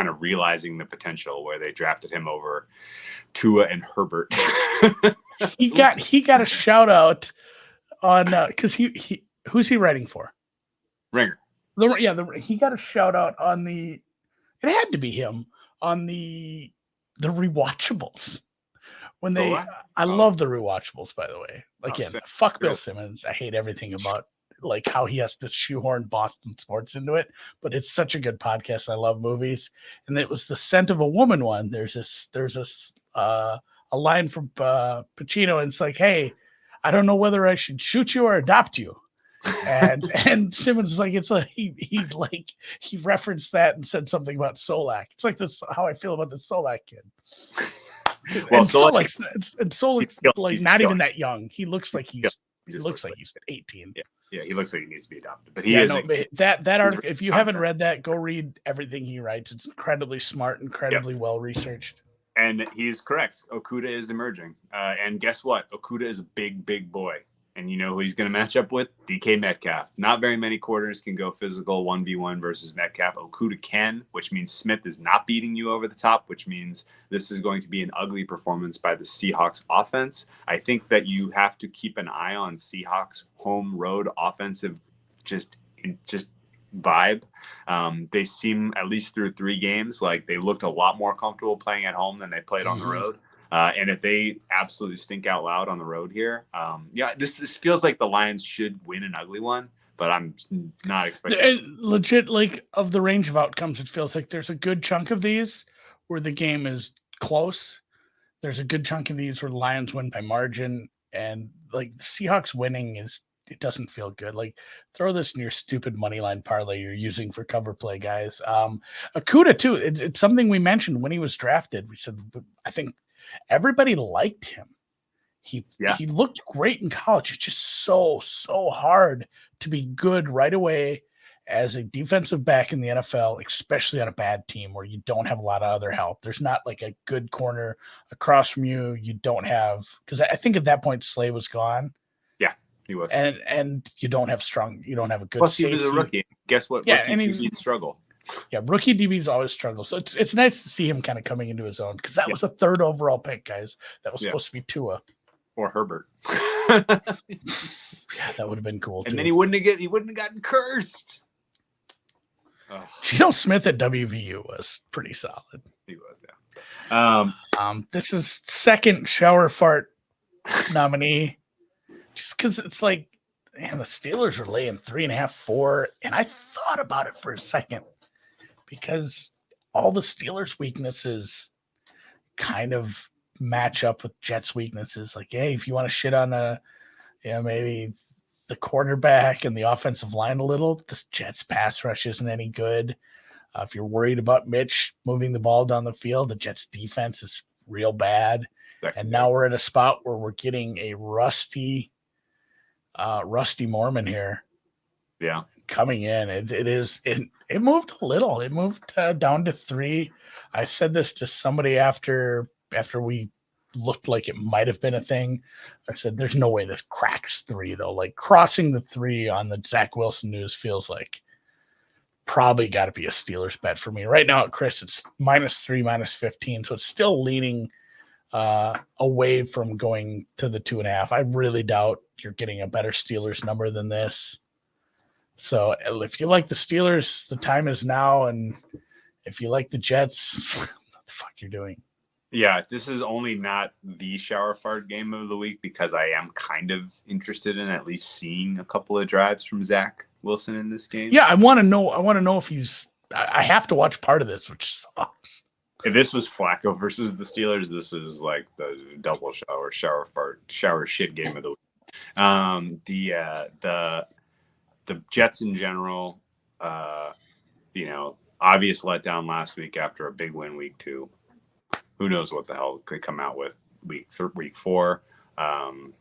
of realizing the potential where they drafted him over Tua and Herbert. he got a shout out on because who's he writing for? Ringer. He got a shout out on it had to be him on the rewatchables. When I love the rewatchables, by the way. Again, fuck Bill Simmons. I hate everything about like how he has to shoehorn Boston sports into it, but it's such a good podcast. I love movies, and it was the Scent of a Woman one. There's a line from Pacino, and it's like, hey, I don't know whether I should shoot you or adopt you. And Simmons is like, it's like he referenced that and said something about Solak. It's like this how I feel about the Solak kid. Well, Solak's like not even that young. He looks like he's 18. Yeah, he looks like he needs to be adopted. But he is that article. If you haven't read that, go read everything he writes. It's incredibly smart, incredibly well researched. And he's correct. Okudah is emerging. And guess what? Okudah is a big, big boy. And you know who he's going to match up with? DK Metcalf. Not very many quarters can go physical 1v1 versus Metcalf. Okudah can, which means Smith is not beating you over the top, which means this is going to be an ugly performance by the Seahawks offense. I think that you have to keep an eye on Seahawks home road offensive just vibe. They seem, at least through 3 games, like they looked a lot more comfortable playing at home than they played on the road. And if they absolutely stink out loud on the road here, this feels like the Lions should win an ugly one, but I'm not expecting legit, like, of the range of outcomes, it feels like there's a good chunk of these where the game is close. There's a good chunk of these where the Lions win by margin, and like the Seahawks winning it doesn't feel good. Like, throw this in your stupid money line parlay you're using for cover play, guys. Okudah too. It's something we mentioned when he was drafted. We said, I think everybody liked him. He looked great in college. It's just so hard to be good right away as a defensive back in the NFL, especially on a bad team where you don't have a lot of other help. There's not like a good corner across from you. You don't have, because I think at that point Slay was gone. Yeah, he was. And you don't have a good Plus, safety. he was a rookie. Guess what? Yeah, rookie and DBs struggle. Yeah, rookie DBs always struggle. So it's nice to see him kind of coming into his own, because that was a 3rd overall pick, guys. That was supposed to be Tua. Or Herbert. Yeah, that would have been cool. And then he wouldn't have gotten cursed. Oh. Geno Smith at WVU was pretty solid. He was, yeah. This is second shower fart nominee, just because it's like, man, the Steelers are laying 3.5, 4, and I thought about it for a second because all the Steelers' weaknesses kind of match up with Jets' weaknesses. Like, hey, if you want to shit on maybe the quarterback and the offensive line a little, this Jets pass rush isn't any good. If you're worried about Mitch moving the ball down the field, the Jets defense is real bad. And now we're in a spot where we're getting a rusty Mormon here. Yeah. Coming in. It moved a little. It moved down to 3. I said this to somebody after we looked like it might have been a thing. I said, there's no way this cracks 3 though. Like crossing the 3 on the Zach Wilson news feels like probably got to be a Steelers bet for me right now. At Chris, it's -3, -15. So it's still leaning away from going to the 2.5. I really doubt you're getting a better Steelers number than this. So if you like the Steelers, the time is now. And if you like the Jets, what the fuck you're doing? Yeah, this is only not the shower fart game of the week because I am kind of interested in at least seeing a couple of drives from Zach Wilson in this game. Yeah, I want to know if he's. I have to watch part of this, which sucks. If this was Flacco versus the Steelers, this is like the double shower fart, shower shit game of the week. The Jets in general, obvious letdown last week after a big win week 2. Who knows what the hell they come out with week 4. I'm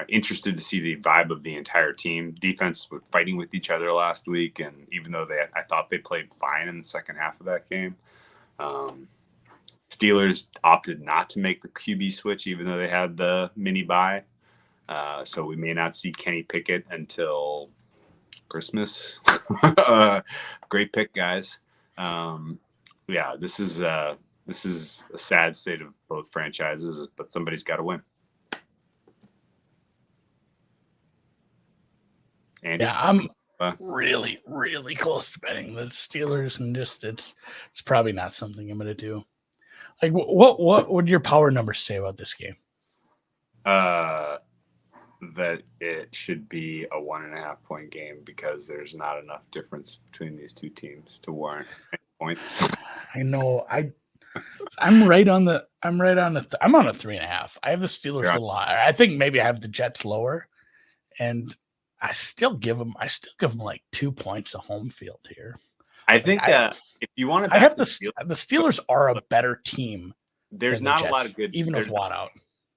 interested to see the vibe of the entire team. Defense was fighting with each other last week, and even though I thought they played fine in the second half of that game, Steelers opted not to make the QB switch, even though they had the mini bye. So we may not see Kenny Pickett until Christmas. Great pick, guys. This is a sad state of both franchises, but somebody's got to win. Andy? Yeah, I'm really, really close to betting the Steelers, and just it's probably not something I'm going to do. Like, what would your power numbers say about this game? That it should be a 1.5 point game because there's not enough difference between these two teams to warrant any points. I know. I'm right on the. I'm on a 3.5. I have the Steelers a little higher. I think maybe I have the Jets lower, and I still give them like 2 points of home field here. I think if you want to, I have the Steelers are a better team. There's not a lot of good, even with Watt out.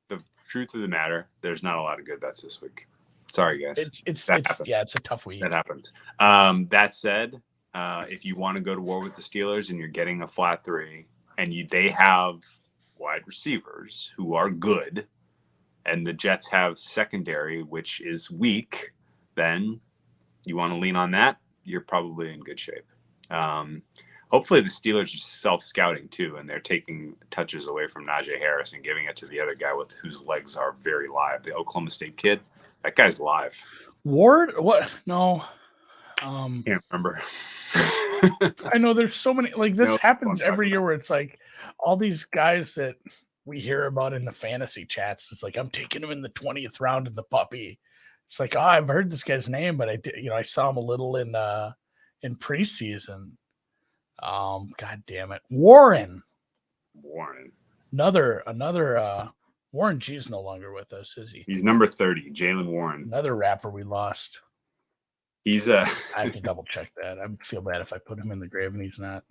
The truth of the matter, there's not a lot of good bets this week. Sorry, guys. It's a tough week. That happens. That said, if you want to go to war with the Steelers and you're getting a flat 3, and they have wide receivers who are good, and the Jets have secondary which is weak, then you want to lean on that. You're probably in good shape. Hopefully the Steelers are self-scouting too, and they're taking touches away from Najee Harris and giving it to the other guy whose legs are very live, the Oklahoma State kid. That guy's live. Ward? What? No. Can't remember. I know there's so many. Like this happens every year where it's like all these guys that we hear about in the fantasy chats. It's like I'm taking him in the 20th round in the puppy. It's like, I've heard this guy's name, but I saw him a little in preseason. God damn it. Warren. Another Warren G's no longer with us, is he? He's number 30, Jalen Warren. Another rapper we lost. He's I have to double check that. I feel bad if I put him in the grave and he's not.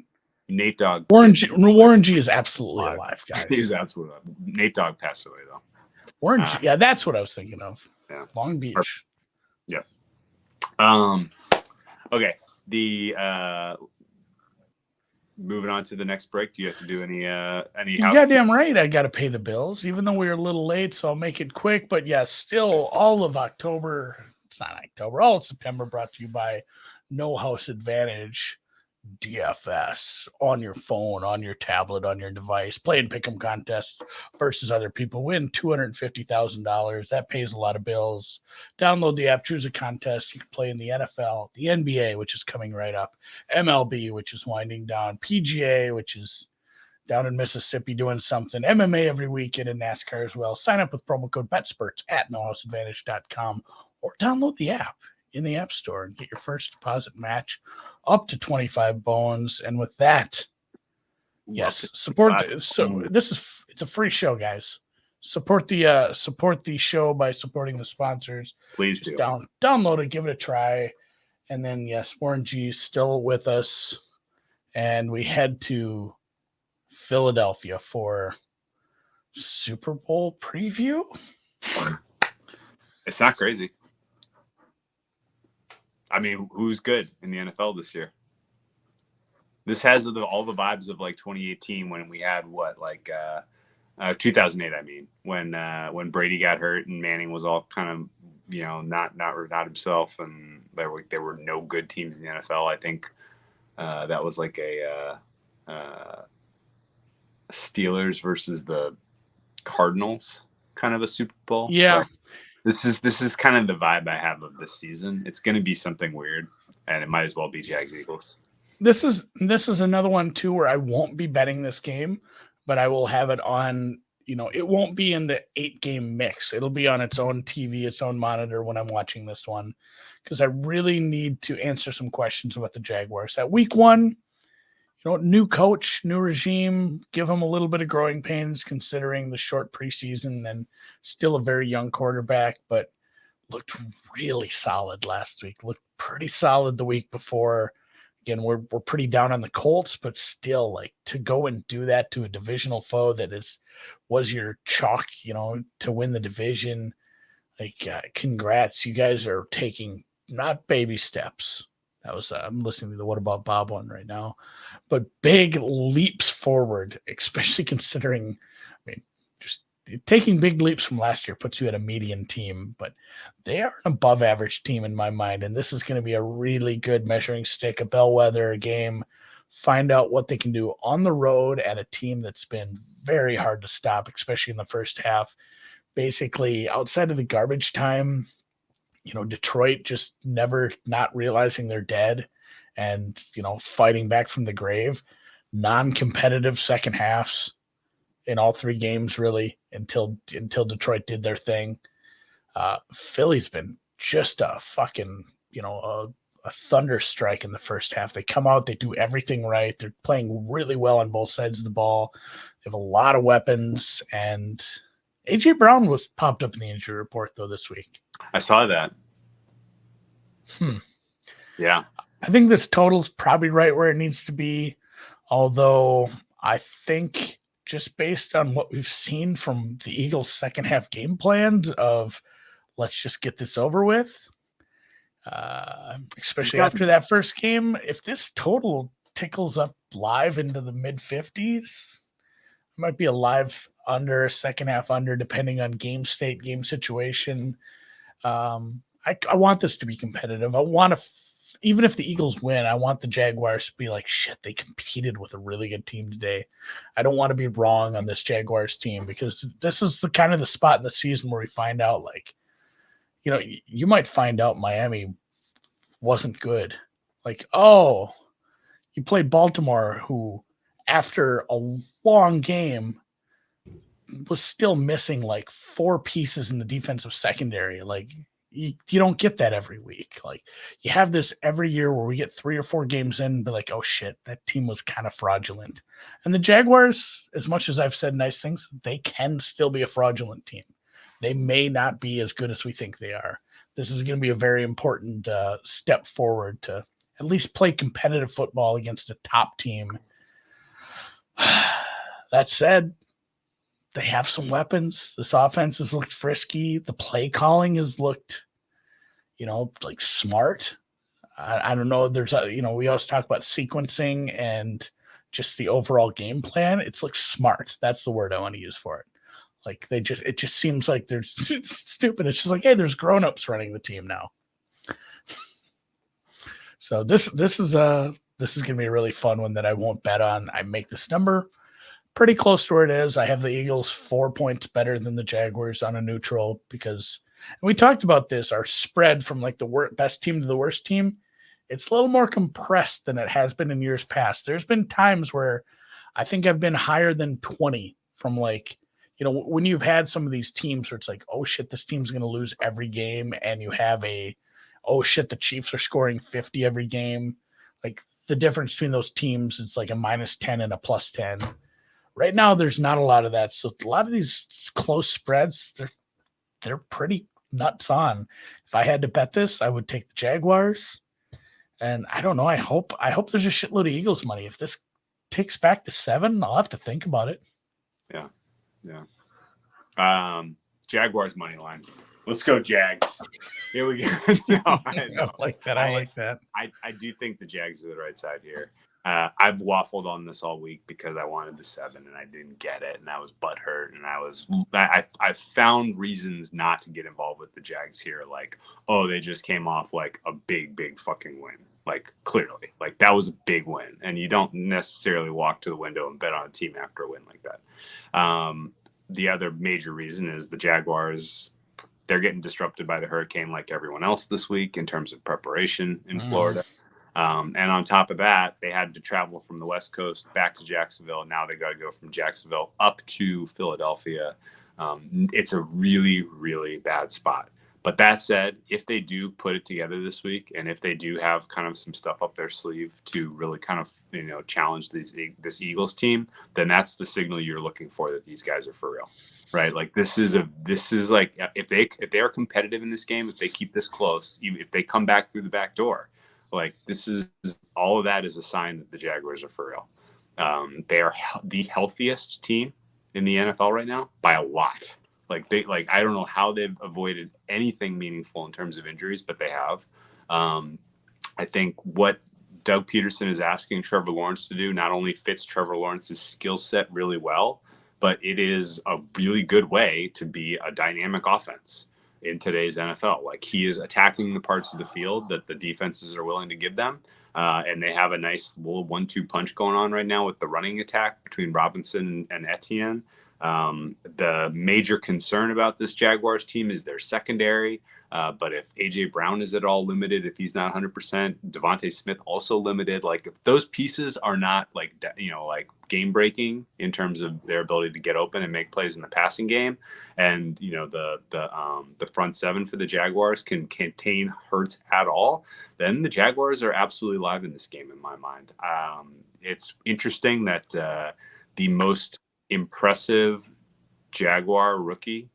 Nate Dogg. Warren G is absolutely alive, guys. He's absolutely alive. Nate Dogg passed away though. Warren G, yeah, that's what I was thinking of. Yeah. Long Beach. Yeah. Okay. the moving on to the next break, do you have to do any You goddamn right, I got to pay the bills, even though we were a little late, so I'll make it quick. But yes, still all of October. It's not October. All of September brought to you by No House Advantage DFS on your phone, on your tablet, on your device. Play and pick 'em contests versus other people. Win $250,000. That pays a lot of bills. Download the app, choose a contest. You can play in the NFL, the NBA, which is coming right up, MLB, which is winding down, PGA, which is down in Mississippi doing something, MMA every weekend, and NASCAR as well. Sign up with promo code BetSperts at nohouseadvantage.com or download the app in the App Store and get your first deposit match up to 25 bones. And with that, yes, support. So it's a free show, guys. Support the show by supporting the sponsors. Please do. Download it, give it a try, and then yes, Warren G's still with us, and we head to Philadelphia for Super Bowl preview. It's not crazy. I mean, who's good in the NFL this year? This has all the vibes of like 2018 when we had 2008. I mean, when Brady got hurt and Manning was all kind of not himself, and there were no good teams in the NFL. I think that was like a Steelers versus the Cardinals kind of a Super Bowl. Yeah. This is kind of the vibe I have of this season. It's going to be something weird, and it might as well be Jags Eagles. This is another one too where I won't be betting this game, but I will have it on. It won't be in the 8-game mix. It'll be on its own TV, its own monitor when I'm watching this one, because I really need to answer some questions about the Jaguars. At week 1, new coach, new regime, give them a little bit of growing pains considering the short preseason and still a very young quarterback, but looked really solid last week. Looked pretty solid the week before. Again, we're pretty down on the Colts, but still, like, to go and do that to a divisional foe that was your chalk, to win the division. Like, congrats. You guys are taking not baby steps. That was I'm listening to the What About Bob one right now, but big leaps forward, especially considering, just taking big leaps from last year puts you at a median team, but they are an above average team in my mind. And this is going to be a really good measuring stick, a bellwether game, find out what they can do on the road at a team that's been very hard to stop, especially in the first half. Basically outside of the garbage time, Detroit just never not realizing they're dead and, fighting back from the grave, non-competitive second halves in all 3 games, really, until Detroit did their thing. Philly's been just a fucking, a thunder strike in the first half. They come out, they do everything right. They're playing really well on both sides of the ball. They have a lot of weapons, and A.J. Brown was popped up in the injury report, though, this week. I saw that. Yeah. I think this total's probably right where it needs to be, although I think just based on what we've seen from the Eagles' second half game plans of let's just get this over with, especially after that first game, if this total tickles up live into the mid-50s, it might be a live under, second half under, depending on game state, game situation. I want this to be competitive. I want to, even if the Eagles win, I want the Jaguars to be like, shit, they competed with a really good team today. I don't want to be wrong on this Jaguars team, because this is the kind of the spot in the season where we find out, like, you might find out Miami wasn't good. Like, oh, you played Baltimore, who after a long game was still missing like 4 pieces in the defensive secondary. Like, you don't get that every week. Like, you have this every year where we get 3 or 4 games in and be like, oh shit, that team was kind of fraudulent. And the Jaguars, as much as I've said nice things, they can still be a fraudulent team. They may not be as good as we think they are. This is going to be a very important step forward to at least play competitive football against a top team. That said, they have some weapons. This offense has looked frisky. The play calling has looked, like, smart. I don't know. There's we always talk about sequencing and just the overall game plan. It's like smart. That's the word I want to use for it. Like it just seems like they're stupid. It's just like, hey, there's grown-ups running the team now. So this is gonna be a really fun one that I won't bet on. I make this number pretty close to where it is. I have the Eagles 4 points better than the Jaguars on a neutral because we talked about this. Our spread from like the best team to the worst team, it's a little more compressed than it has been in years past. There's been times where I think I've been higher than 20 from like, when you've had some of these teams where it's like, oh shit, this team's going to lose every game. And you have oh shit, the Chiefs are scoring 50 every game. Like the difference between those teams, it's like a -10 and a +10. Right now, there's not a lot of that. So a lot of these close spreads, they're pretty nuts on. If I had to bet this, I would take the Jaguars. And I don't know. I hope there's a shitload of Eagles money. If this ticks back to 7, I'll have to think about it. Yeah. Jaguars money line. Let's go Jags. Here we go. I like that. I do think the Jags are the right side here. I've waffled on this all week because I wanted the 7 and I didn't get it, and I was butthurt, and I found reasons not to get involved with the Jags here. Like, oh, they just came off like a big fucking win. Like clearly, like that was a big win, and you don't necessarily walk to the window and bet on a team after a win like that. The other major reason is the Jaguars. They're getting disrupted by the hurricane like everyone else this week in terms of preparation in Florida. And on top of that, they had to travel from the West Coast back to Jacksonville. Now they got to go from Jacksonville up to Philadelphia. It's a really, really bad spot. But that said, if they do put it together this week, and if they do have kind of some stuff up their sleeve to really kind of, challenge this Eagles team, then that's the signal you're looking for that these guys are for real, right? Like this is like, if they are competitive in this game, if they keep this close, if they come back through the back door, like this is all of that is a sign that the Jaguars are for real. They are the healthiest team in the NFL right now by a lot. I don't know how they've avoided anything meaningful in terms of injuries, but they have. I think what Doug Peterson is asking Trevor Lawrence to do not only fits Trevor Lawrence's skill set really well, but it is a really good way to be a dynamic offense in today's NFL. Like he is attacking the parts of the field that the defenses are willing to give them. And they have a nice little 1-2 punch going on right now with the running attack between Robinson and Etienne. The major concern about this Jaguars team is their secondary. But if AJ Brown is at all limited, if he's not 100%, Devontae Smith also limited. Like if those pieces are not like game breaking in terms of their ability to get open and make plays in the passing game, and the front seven for the Jaguars can contain Hurts at all, then the Jaguars are absolutely live in this game in my mind. It's interesting that the most impressive Jaguar rookie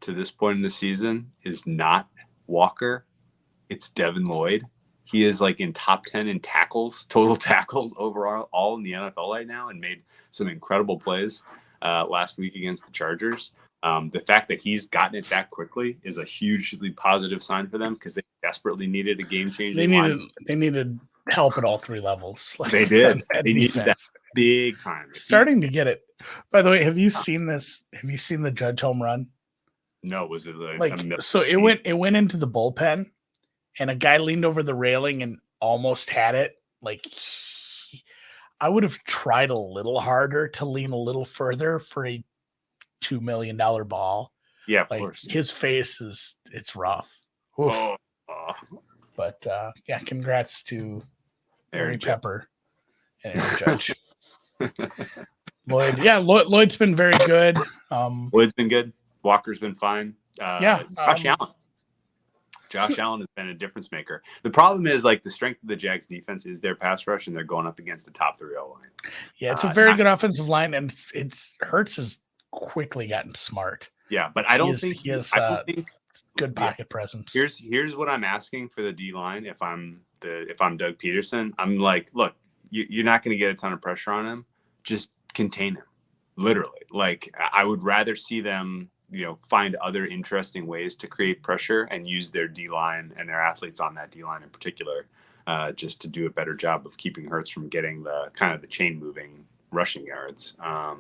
to this point in the season is not Walker. It's Devin Lloyd. He is like in top 10 in tackles, total tackles overall, all in the NFL right now, and made some incredible plays last week against the Chargers. The fact that he's gotten it that quickly is a hugely positive sign for them because they desperately needed a game-changing line. They needed help at all three levels. They did. They needed that big time. Starting to get it. By the way, have you seen this? Have you seen the Judge home run? No, was it so it went into the bullpen, and a guy leaned over the railing and almost had it. I would have tried a little harder to lean a little further for a $2 million ball. Yeah, of course. His face it's rough. But yeah, congrats to Aaron Pepper and Aaron Judge. Lloyd, Lloyd's been very good. Lloyd's been good. Walker's been fine. Josh Allen has been a difference maker. The problem is the strength of the Jags defense is their pass rush, and they're going up against the top 3 O line. Yeah, it's a very good offensive line, and Hurts has quickly gotten smart. Yeah, but I don't think good pocket presence. Here's what I'm asking for the D line. If I'm Doug Peterson, I'm like, look, you're not going to get a ton of pressure on him. Just contain him. Literally. I would rather see them find other interesting ways to create pressure and use their D-line and their athletes on that D-line in particular, just to do a better job of keeping Hurts from getting the kind of the chain moving rushing yards. I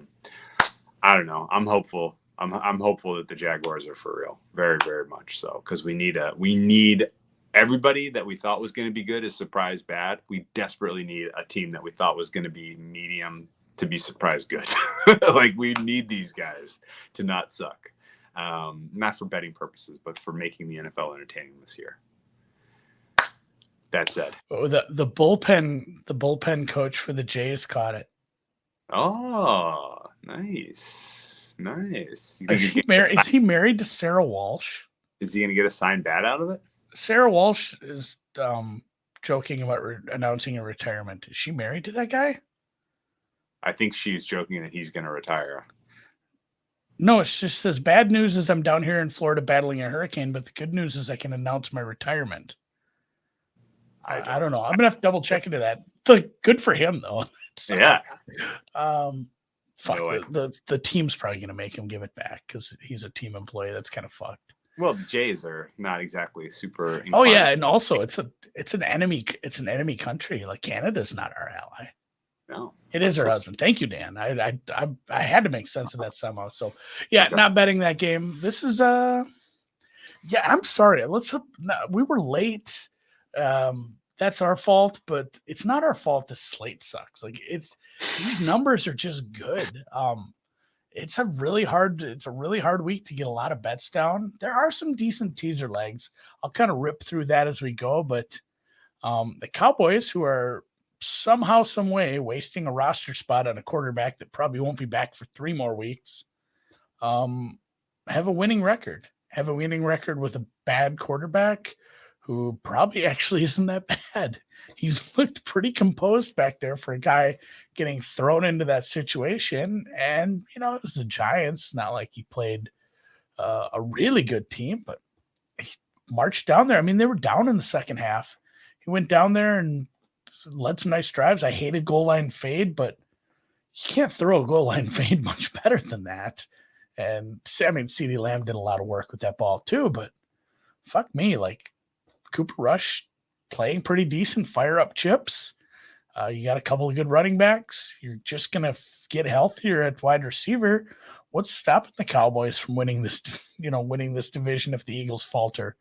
don't know. I'm hopeful. I'm hopeful that the Jaguars are for real. Very, very much so. Because we need everybody that we thought was going to be good is surprised bad. We desperately need a team that we thought was going to be medium to be surprised good. Like, we need these guys to not suck. Not for betting purposes, but for making the NFL entertaining this year. That said, the bullpen coach for the Jays caught it. Oh, nice. Is he married to Sarah Walsh? Is he going to get a signed bat out of it? Sarah Walsh is joking about announcing a retirement. Is she married to that guy? I think she's joking that he's going to retire. No, it just says bad news is I'm down here in Florida battling a hurricane, but the good news is I can announce my retirement. I don't know. I'm gonna have to double check into that. Good for him though. Yeah. Fuck. The team's probably gonna make him give it back because he's a team employee. That's kind of fucked. Well, the Jays are not exactly super. Oh yeah, and also it's an enemy country. Like, Canada's not our ally. No, it is her husband. Thank you, Dan. I had to make sense of that somehow. So yeah, not betting that game. This is yeah. I'm sorry. We were late. That's our fault, but it's not our fault the slate sucks. Like, these numbers are just good. It's a really hard week to get a lot of bets down. There are some decent teaser legs. I'll kind of rip through that as we go, but the Cowboys, who are somehow, some way wasting a roster spot on a quarterback that probably won't be back for 3 more weeks, have a winning record with a bad quarterback who probably actually isn't that bad. He's looked pretty composed back there for a guy getting thrown into that situation. And, it was the Giants. Not like he played a really good team, but he marched down there. I mean, they were down in the second half. He went down there and led some nice drives. I hated goal line fade, but you can't throw a goal line fade much better than that. And I mean, CeeDee Lamb did a lot of work with that ball too, but fuck me, like, Cooper Rush playing pretty decent, fire up chips. You got a couple of good running backs. You're just going to get healthier at wide receiver. What's stopping the Cowboys from winning this division if the Eagles falter?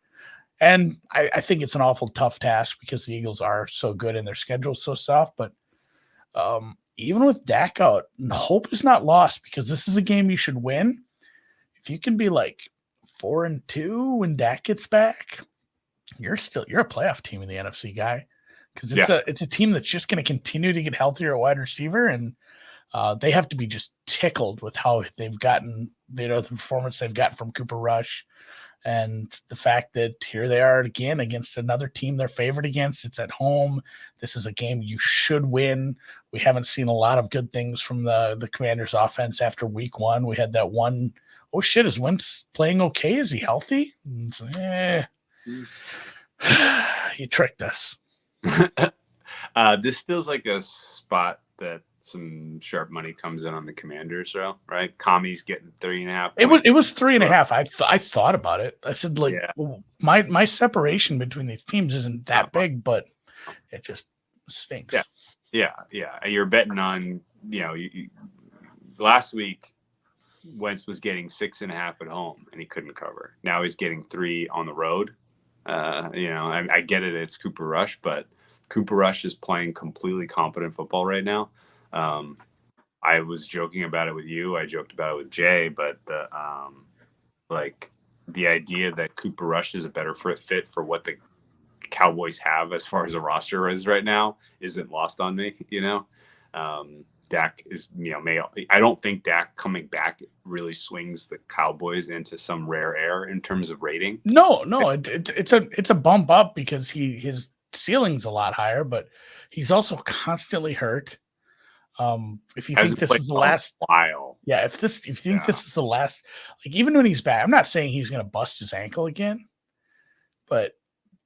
And I think it's an awful tough task because the Eagles are so good and their schedule's so soft. But even with Dak out, hope is not lost because this is a game you should win. If you can be like 4-2 when Dak gets back, you're a playoff team in the NFC, guy, because it's a team that's just going to continue to get healthier at wide receiver, and they have to be just tickled with how they've gotten, the performance they've gotten from Cooper Rush, and the fact that here they are again against another team they're favored against. It's at home. This is a game you should win. We haven't seen a lot of good things from the Commanders' offense after week 1. We had that one. Oh shit, is Wentz playing okay? Is he healthy? You tricked us. This feels like a spot that some sharp money comes in on the Commanders, right? Kami's getting 3.5. It was 3.5. I thought about it. I said, well, my separation between these teams isn't that big, but it just stinks. Yeah. You're betting on, last week Wentz was getting 6.5 at home and he couldn't cover. Now he's getting 3 on the road. I get it. It's Cooper Rush, but Cooper Rush is playing completely competent football right now. I was joking about it with you. I joked about it with Jay, but the idea that Cooper Rush is a better fit for what the Cowboys have as far as a roster is right now isn't lost on me. Dak is, I don't think Dak coming back really swings the Cowboys into some rare air in terms of rating. No, it's a bump up because his ceiling's a lot higher, but he's also constantly hurt. If you think this is the last while, if you think this is the last, like, even when he's back, I'm not saying he's going to bust his ankle again, but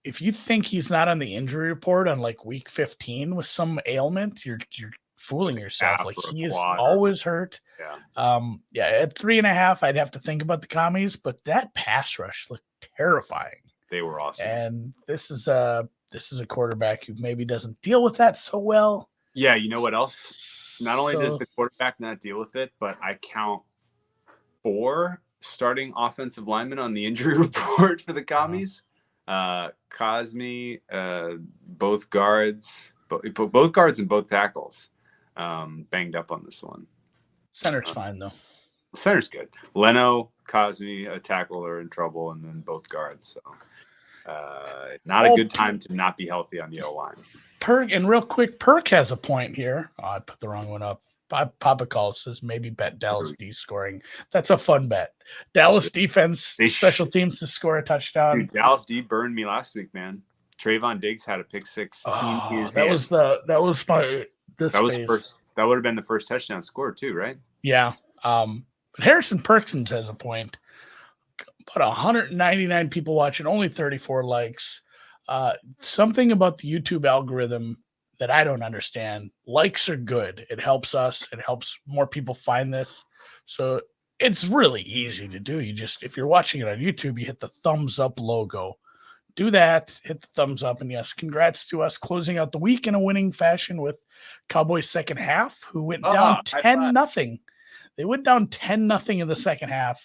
if you think he's not on the injury report on like week 15 with some ailment, you're fooling yourself. Like he is quad always hurt. Yeah. At 3.5, I'd have to think about the commies, but that pass rush looked terrifying. They were awesome. And this is a quarterback who maybe doesn't deal with that so well. Yeah, you know what else? Not only does the quarterback not deal with it, but I count 4 starting offensive linemen on the injury report for the commies. Cosme, both guards and both tackles banged up on this one. Center's fine, though. Center's good. Leno, Cosme, a tackle are in trouble, and then both guards. So not a good time to not be healthy on the O-line. And real quick, Perk has a point here. Oh, I put the wrong one up. Papa Call says maybe bet Dallas D scoring. That's a fun bet. Dallas defense, special teams to score a touchdown. Dude, Dallas D burned me last week, man. Trayvon Diggs had a pick 6. That would have been the first touchdown scored too, right? Yeah. But Harrison Perkins has a point. About 199 people watching, only 34 likes. Something about the YouTube algorithm that I don't understand. Likes are good. It helps us. It helps more people find this. So it's really easy to do. If you're watching it on YouTube, you hit the thumbs up logo. Do that, hit the thumbs up, and yes, congrats to us closing out the week in a winning fashion with Cowboys second half, who went down 10-0. They went down 10-0 in the second half.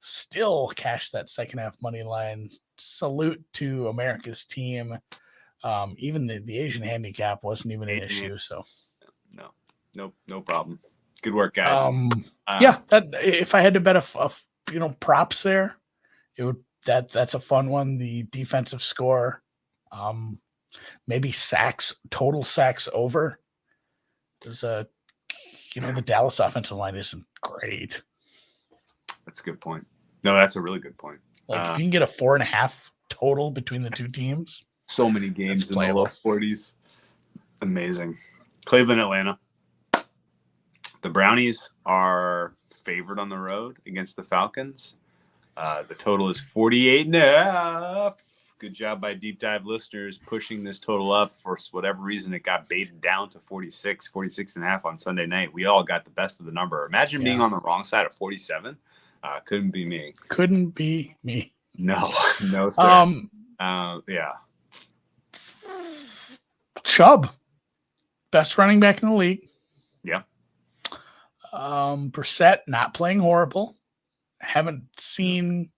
Still cashed that second half money line. Salute to America's team. Even the Asian handicap wasn't even an issue. So no problem. Good work, guys. If I had to bet props there, it would that's a fun one. The defensive score, maybe total sacks over. There's the Dallas offensive line isn't great. That's a good point. No, that's a really good point. Like if you can get a 4.5 total between the two teams. So many games in the low 40s. Amazing. Cleveland, Atlanta. The Brownies are favored on the road against the Falcons. The total is 48.5. Good job by Deep Dive listeners pushing this total up. For whatever reason, it got baited down to 46.5 on Sunday night. We all got the best of the number. Imagine being on the wrong side of 47. Couldn't be me. Couldn't be me. No, sir. Yeah. Chubb, best running back in the league. Yeah. Brissett not playing horrible. Haven't seen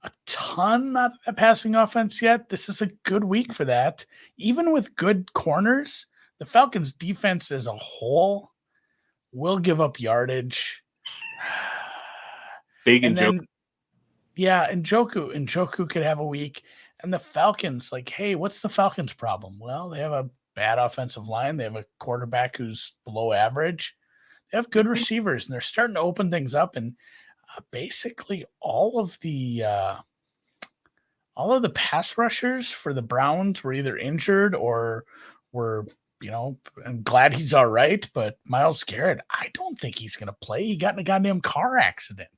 a ton of that passing offense yet. This is a good week for that. Even with good corners, the Falcons defense as a whole will give up yardage. Big and Njoku. Yeah, and Njoku could have a week. And the Falcons, hey, what's the Falcons' problem? Well, they have a bad offensive line. They have a quarterback who's below average. They have good receivers, and they're starting to open things up. And basically, all of the pass rushers for the Browns were either injured or were, I'm glad he's all right. But Myles Garrett, I don't think he's going to play. He got in a goddamn car accident.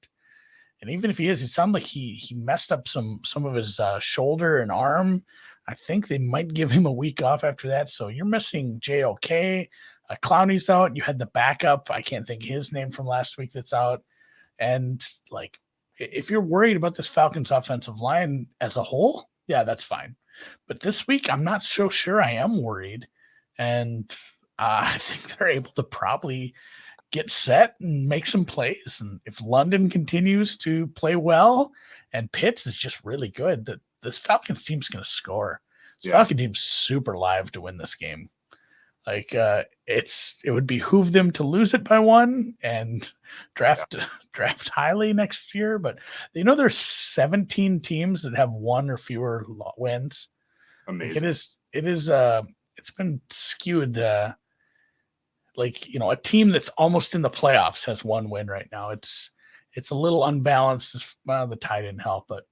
And even if he is, it sounded like he messed up some of his shoulder and arm. I think they might give him a week off after that. So you're missing JOK. Clowney's out. You had the backup. I can't think his name from last week that's out. And if you're worried about this Falcons offensive line as a whole, yeah, that's fine. But this week, I'm not so sure I am worried. And I think they're able to probably get set and make some plays. And if London continues to play well and Pitts is just really good, this Falcons team's going to score. This Falcon team's super live to win this game. It would behoove them to lose it by 1 and draft highly next year. But there's 17 teams that have 1 or fewer wins. Amazing. It's been skewed. A team that's almost in the playoffs has 1 win right now. It's a little unbalanced. The tie didn't help, but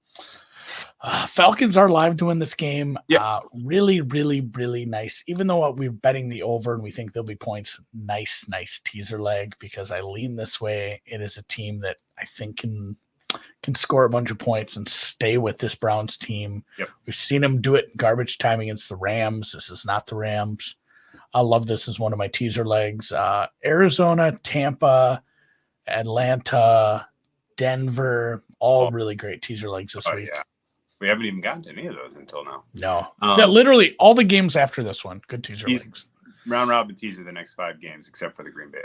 Falcons are live to win this game. Really, really, really nice. Even though we're betting the over and we think there'll be points, nice teaser leg because I lean this way. It is a team that I think can score a bunch of points and stay with this Browns team. Yep. We've seen them do it in garbage time against the Rams. This is not the Rams. I love this as one of my teaser legs. Arizona, Tampa, Atlanta, Denver, all really great teaser legs this week. Yeah. We haven't even gotten to any of those until now. No. Yeah, literally all the games after this one. Good teaser legs. Round robin teaser the next 5 games, except for the Green Bay.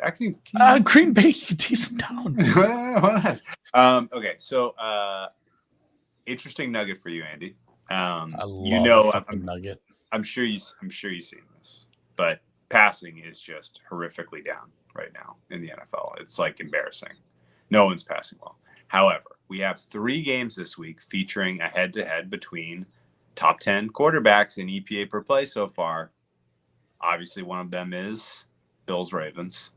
Green Bay, you can tease them down. Okay, so interesting nugget for you, Andy. I love nugget. I'm sure you've seen this, but passing is just horrifically down right now in the NFL. It's like embarrassing. No one's passing well. However, we have 3 games this week featuring a head-to-head between top 10 quarterbacks in EPA per play so far. Obviously, one of them is Bills-Ravens.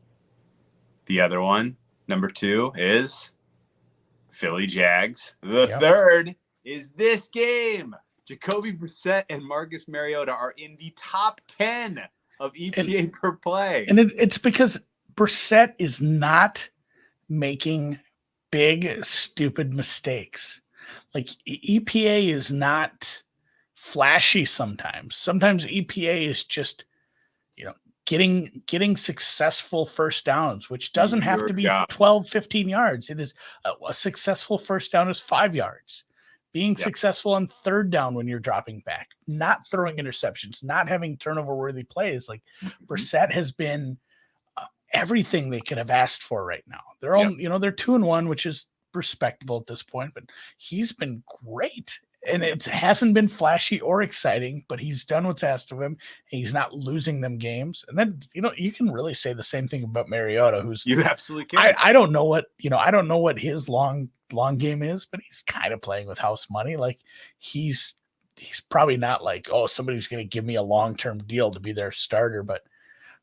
The other one, number 2, is Philly-Jags. The third is this game. Jacoby Brissett and Marcus Mariota are in the top 10 of EPA per play. And it's because Brissett is not making big, stupid mistakes. Like EPA is not flashy sometimes. Sometimes EPA is just, getting successful first downs, which doesn't have to be 12, 15 yards. It is a successful first down is 5 yards. Being successful on third down when you're dropping back, not throwing interceptions, not having turnover-worthy plays. Like Brissett has been everything they could have asked for right now. They're all, they're 2-1, which is respectable at this point, but he's been great. And it hasn't been flashy or exciting, but he's done what's asked of him. He's not losing them games. And then, you can really say the same thing about Mariota, who's you absolutely can. I don't know what his long game is, but he's kind of playing with house money. Like he's probably not like, oh, somebody's going to give me a long-term deal to be their starter, but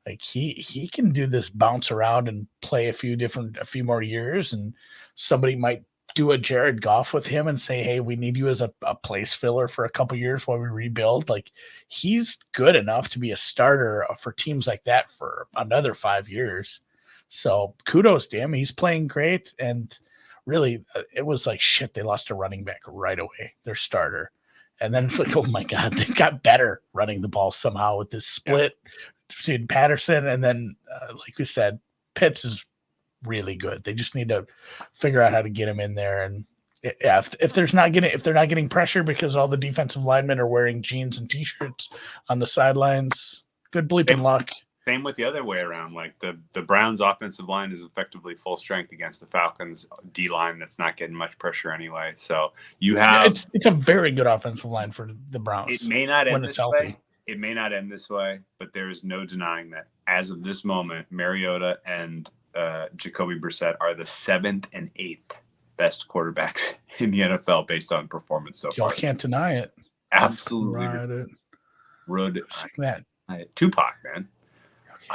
like he can do this bounce around and play a few more years, and somebody might do a Jared Goff with him and say, hey, we need you as a place filler for a couple years while we rebuild. Like he's good enough to be a starter for teams like that for another 5 years. So kudos to him. He's playing great. And really it was like, shit, they lost a running back right away, their starter. And then it's like, oh my God, they got better running the ball somehow with this split between Patterson. And then like we said, Pitts is really good. They just need to figure out how to get him in there. And if they're not getting pressure because all the defensive linemen are wearing jeans and t-shirts on the sidelines, good bleeping luck. Same with the other way around. Like the Browns offensive line is effectively full strength against the Falcons D line that's not getting much pressure anyway. So you have it's a very good offensive line for the Browns. It may not end this way. It may not end this way, but there is no denying that as of this moment, Mariota and Jacoby Brissett are the 7th and 8th best quarterbacks in the NFL based on performance so far. Y'all can't deny it. Absolutely. Right. That. Tupac, man.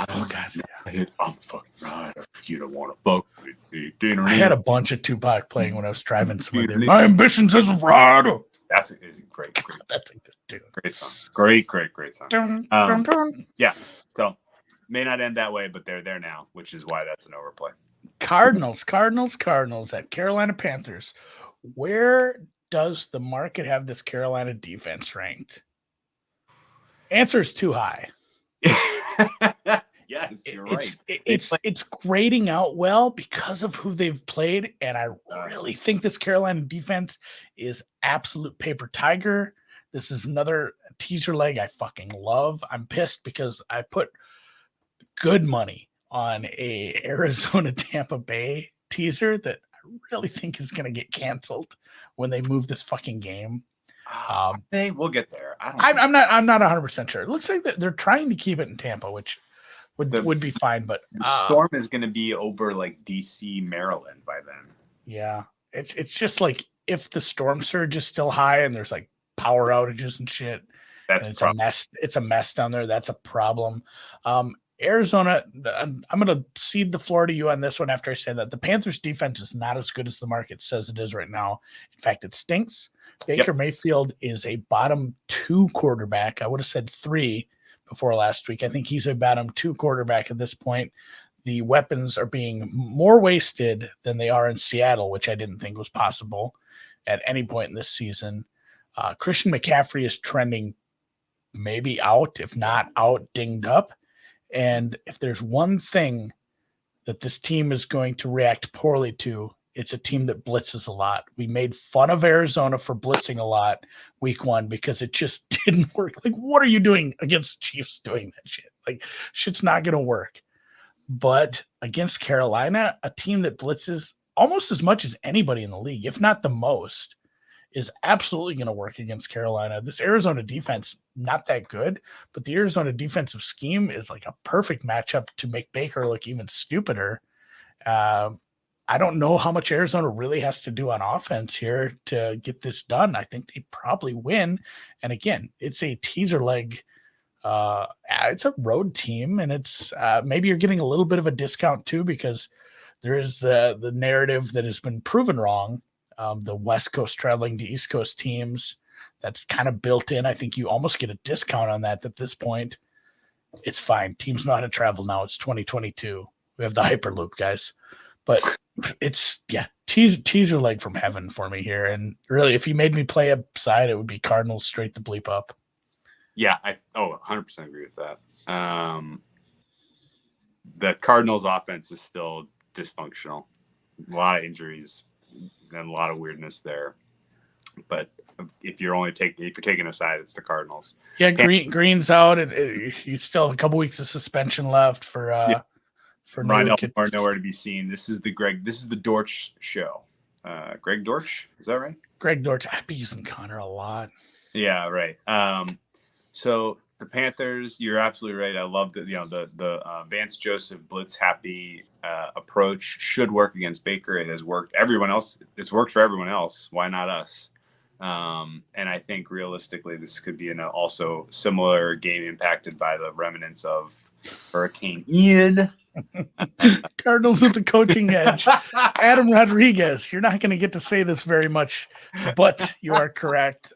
Okay. Oh, God. Yeah. I'm fucking right. You don't want to fuck with me. I had a bunch of Tupac playing when I was driving somewhere. My ambitions as a rider. That's a great. That's a good tune. Great song. Great song. Dun, dun, dun. Yeah. So may not end that way, but they're there now, which is why that's an overplay. Cardinals at Carolina Panthers. Where does the market have this Carolina defense ranked? Answer is too high. Yes, you're right. It's grading out well because of who they've played, and I really think this Carolina defense is absolute paper tiger. This is another teaser leg I fucking love. I'm pissed because I put good money on a Arizona Tampa Bay teaser that I really think is going to get canceled when they move this fucking game. We'll get there. I'm not 100% sure. It looks like they're trying to keep it in Tampa, which would be fine, but the storm is going to be over like DC, Maryland by then. Yeah, it's just like if the storm surge is still high and there's like power outages and shit, it's a mess. It's a mess down there. That's a problem. Arizona, I'm going to cede the floor to you on this one after I say that. The Panthers defense is not as good as the market says it is right now. In fact, it stinks. Baker Mayfield is a bottom 2 quarterback. I would have said 3 before last week. I think he's a bottom 2 quarterback at this point. The weapons are being more wasted than they are in Seattle, which I didn't think was possible at any point in this season. Christian McCaffrey is trending maybe out, if not out, dinged up. And if there's one thing that this team is going to react poorly to, it's a team that blitzes a lot. We made fun of Arizona for blitzing a lot week 1 because it just didn't work. Like, what are you doing against the Chiefs doing that shit? Like, shit's not going to work. But against Carolina, a team that blitzes almost as much as anybody in the league, if not the most, is absolutely going to work against Carolina. This Arizona defense, not that good, but the Arizona defensive scheme is like a perfect matchup to make Baker look even stupider. I don't know how much Arizona really has to do on offense here to get this done. I think they probably win. And again, it's a teaser leg. It's a road team, and it's maybe you're getting a little bit of a discount too, because there is the narrative that has been proven wrong. The West Coast traveling to East Coast teams, that's kind of built in. I think you almost get a discount on that at this point. It's fine. Teams know how to travel now. It's 2022. We have the Hyperloop, guys. But it's, teaser leg from heaven for me here. And really, if you made me play a side, it would be Cardinals straight the bleep up. Yeah, 100% agree with that. The Cardinals offense is still dysfunctional. A lot of injuries and a lot of weirdness there. But if you're taking a side, it's the Cardinals. Yeah, Green's out. You still have a couple weeks of suspension left for Ryan Elmore nowhere to be seen. This is the Dortch show. Greg Dortch, is that right? Greg Dortch. I'd be using Connor a lot. Yeah, right. So the Panthers, you're absolutely right. I love that. The Vance Joseph blitz happy approach should work against Baker. It has worked. It's worked for everyone else. Why not us? And I think realistically, this could be an also similar game impacted by the remnants of Hurricane Ian. Cardinals with the coaching edge. Adam Rodriguez. You're not going to get to say this very much, but you are correct.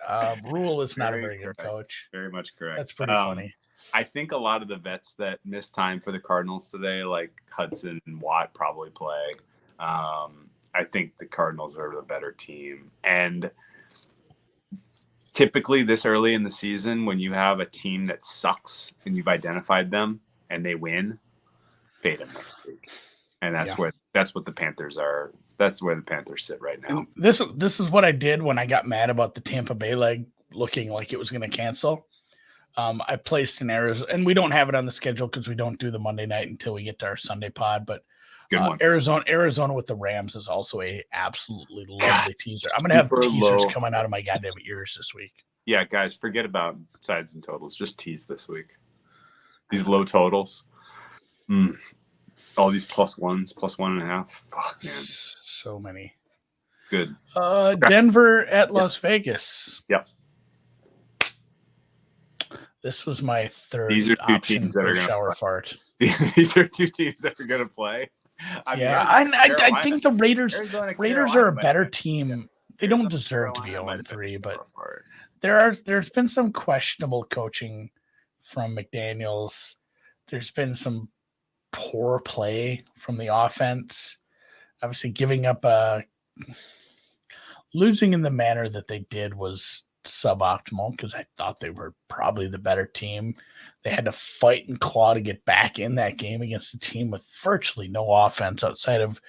Rule is not a very good coach. Very much correct. That's pretty funny. I think a lot of the vets that missed time for the Cardinals today, like Hudson and Watt, probably play. I think the Cardinals are the better team. And typically this early in the season, when you have a team that sucks and you've identified them and they win, fade them next week. And that's what the Panthers are. That's where the Panthers sit right now. And this is what I did when I got mad about the Tampa Bay leg looking like it was going to cancel. I placed an Arizona, and we don't have it on the schedule because we don't do the Monday night until we get to our Sunday pod. But Arizona with the Rams is also a absolutely lovely teaser. I'm going to have teasers coming out of my goddamn ears this week. Yeah, guys, forget about sides and totals. Just tease this week. These low totals. All these plus ones, plus 1.5. Fuck, man. So many. Good. Denver at Las Vegas. Yep. This was my third. These are two teams that are going to shower fart. These are two teams that are going to play. I think the Raiders are a better team. They don't deserve to be 0-3, but there's been some questionable coaching from McDaniels. There's been some poor play from the offense. Obviously, giving up losing in the manner that they did was suboptimal because I thought they were probably the better team. They had to fight and claw to get back in that game against a team with virtually no offense outside of,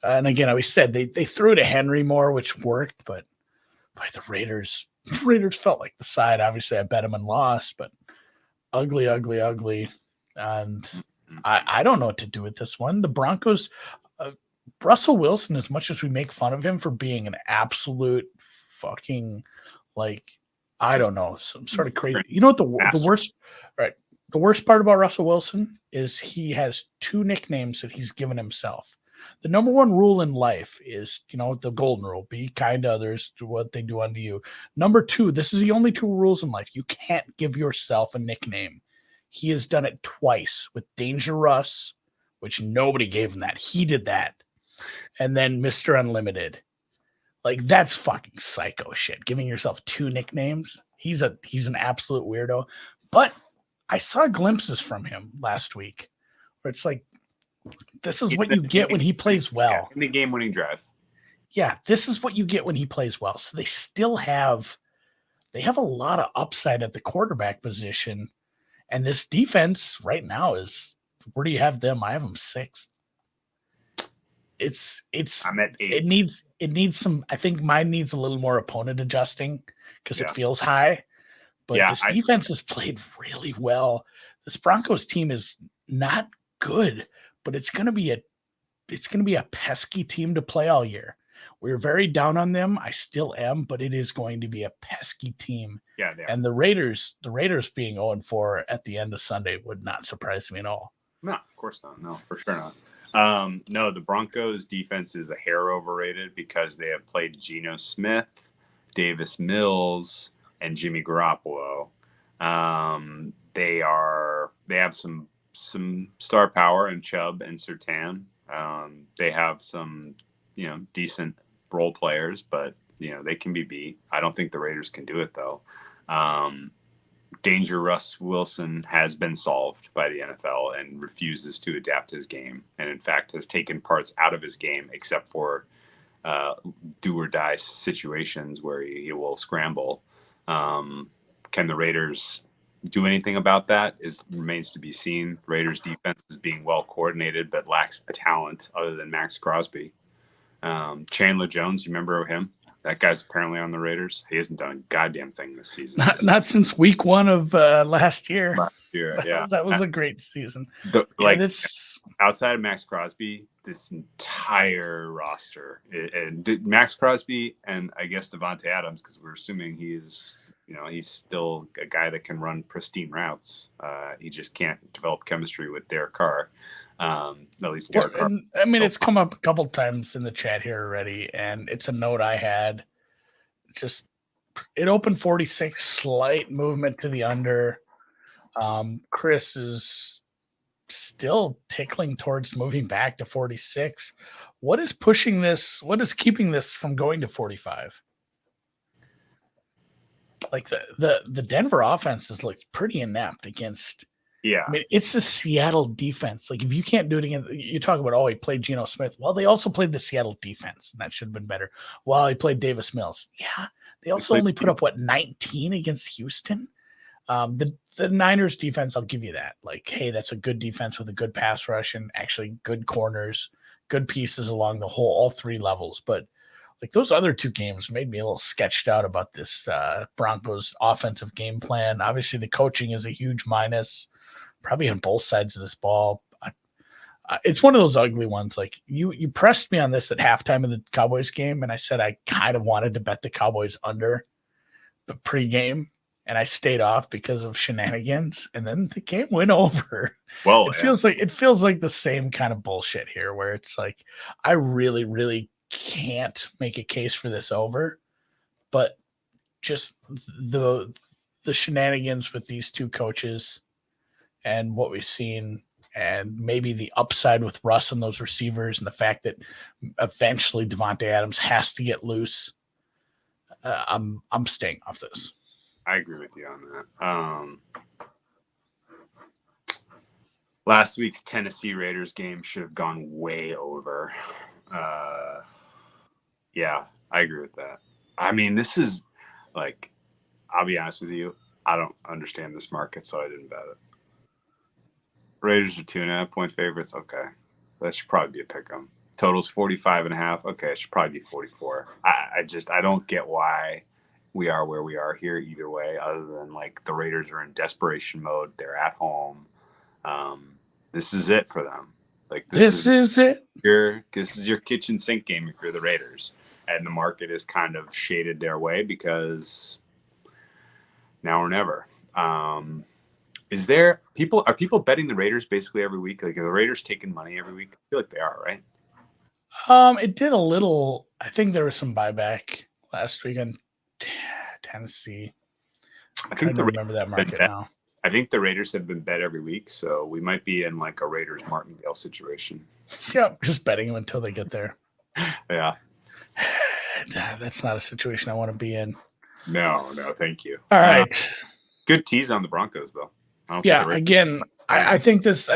and again, I always said they threw to Henry more, which worked, but by the Raiders felt like the side. Obviously, I bet them and lost, but ugly. And I don't know what to do with this one. The Broncos, Russell Wilson, as much as we make fun of him for being an absolute fucking, I don't know, some sort of crazy. You know what the worst part about Russell Wilson is he has two nicknames that he's given himself. The number one rule in life is, the golden rule, be kind to others, do what they do unto you. Number two, this is the only two rules in life. You can't give yourself a nickname. He has done it twice with Danger Russ, which nobody gave him that. He did that. And then Mr. Unlimited. That's fucking psycho shit. Giving yourself two nicknames. He's an absolute weirdo. But I saw glimpses from him last week where it's like, this is what you get when he plays well. In the game-winning drive. Yeah, this is what you get when he plays well. So they still have a lot of upside at the quarterback position. And this defense right now is, where do you have them? I have them 6th. I'm at 8. It needs some, I think mine needs a little more opponent adjusting because it feels high. But this defense has played really well. This Broncos team is not good, but it's going to be a pesky team to play all year. We're very down on them. I still am, but it is going to be a pesky team. Yeah, and the Raiders being 0-4 at the end of Sunday would not surprise me at all. No, of course not. No, for sure not. No, the Broncos defense is a hair overrated because they have played Geno Smith, Davis Mills, and Jimmy Garoppolo. They have some star power in Chubb and Surtain. They have some, decent role players, but they can be beat. I don't think the Raiders can do it though. Danger Russ Wilson has been solved by the NFL and refuses to adapt his game, and in fact has taken parts out of his game except for do or die situations where he will scramble. Can the Raiders do anything about that? Remains to be seen. Raiders defense is being well coordinated but lacks a talent other than Max Crosby. Chandler Jones, you remember him? That guy's apparently on the Raiders. He hasn't done a goddamn thing this season. Not since week 1 of last year. Yeah. That was a great season. Outside of Max Crosby, this entire roster, and Max Crosby and I guess Devontae Adams, because we're assuming he's still a guy that can run pristine routes. He just can't develop chemistry with Derek Carr. At least Derek Carr. It's come up a couple times in the chat here already, and it's a note I had. Just it opened 46, slight movement to the under. Chris is still tickling towards moving back to 46. What is pushing this? What is keeping this from going to 45? Like the Denver offense has looked pretty inept against. Yeah. I mean, it's a Seattle defense. Like, if you can't do it again, you talk about, he played Geno Smith. Well, they also played the Seattle defense, and that should have been better. Well, he played Davis Mills. Yeah. They also only put up, 19 against Houston? The Niners defense, I'll give you that. Like, hey, that's a good defense with a good pass rush and actually good corners, good pieces along all 3 levels. But, like, those other 2 games made me a little sketched out about this Broncos offensive game plan. Obviously, the coaching is a huge minus. Probably on both sides of this ball. It's one of those ugly ones. Like you pressed me on this at halftime of the Cowboys game, and I said I kind of wanted to bet the Cowboys under the pregame, and I stayed off because of shenanigans. And then the game went over. Well, it feels like the same kind of bullshit here, where it's like I really, really can't make a case for this over, but just the shenanigans with these 2 coaches. And what we've seen, and maybe the upside with Russ and those receivers, and the fact that eventually Devontae Adams has to get loose, I'm staying off this. I agree with you on that. Last week's Tennessee Raiders game should have gone way over. Yeah, I agree with that. I mean, this is like, I'll be honest with you, I don't understand this market, so I didn't bet it. Raiders are 2.5-point favorites. Okay. That should probably be a pick 'em. Total's 45.5. Okay. It should probably be 44. I don't get why we are where we are here either way, other than like the Raiders are in desperation mode. They're at home. This is it for them. Like this is it. This is your kitchen sink game if you're the Raiders. And the market is kind of shaded their way because now or never. Are people betting the Raiders basically every week? Like, are the Raiders taking money every week? I feel like they are, right? It did a little. I think there was some buyback last week in Tennessee. I think remember that market now. I think the Raiders have been bet every week, so we might be in like a Raiders Martingale situation. Yeah, just betting them until they get there. Yeah. That's not a situation I want to be in. No, thank you. All right. Good tease on the Broncos, though. Yeah, again, I think this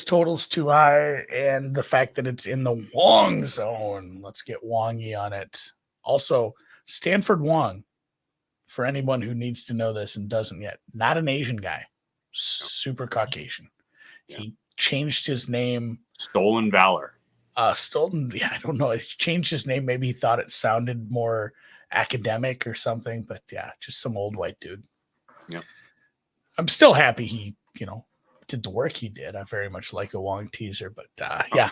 total's too high, and the fact that it's in the Wong zone. Let's get Wongy on it. Also, Stanford Wong, for anyone who needs to know this and doesn't yet, not an Asian guy. super Caucasian. Yeah. He changed his name. Stolen Valor. Stolen. Yeah, I don't know. He changed his name. Maybe he thought it sounded more academic or something. But yeah, just some old white dude. Yep. I'm still happy he, did the work he did. I very much like a Wong teaser, but yeah.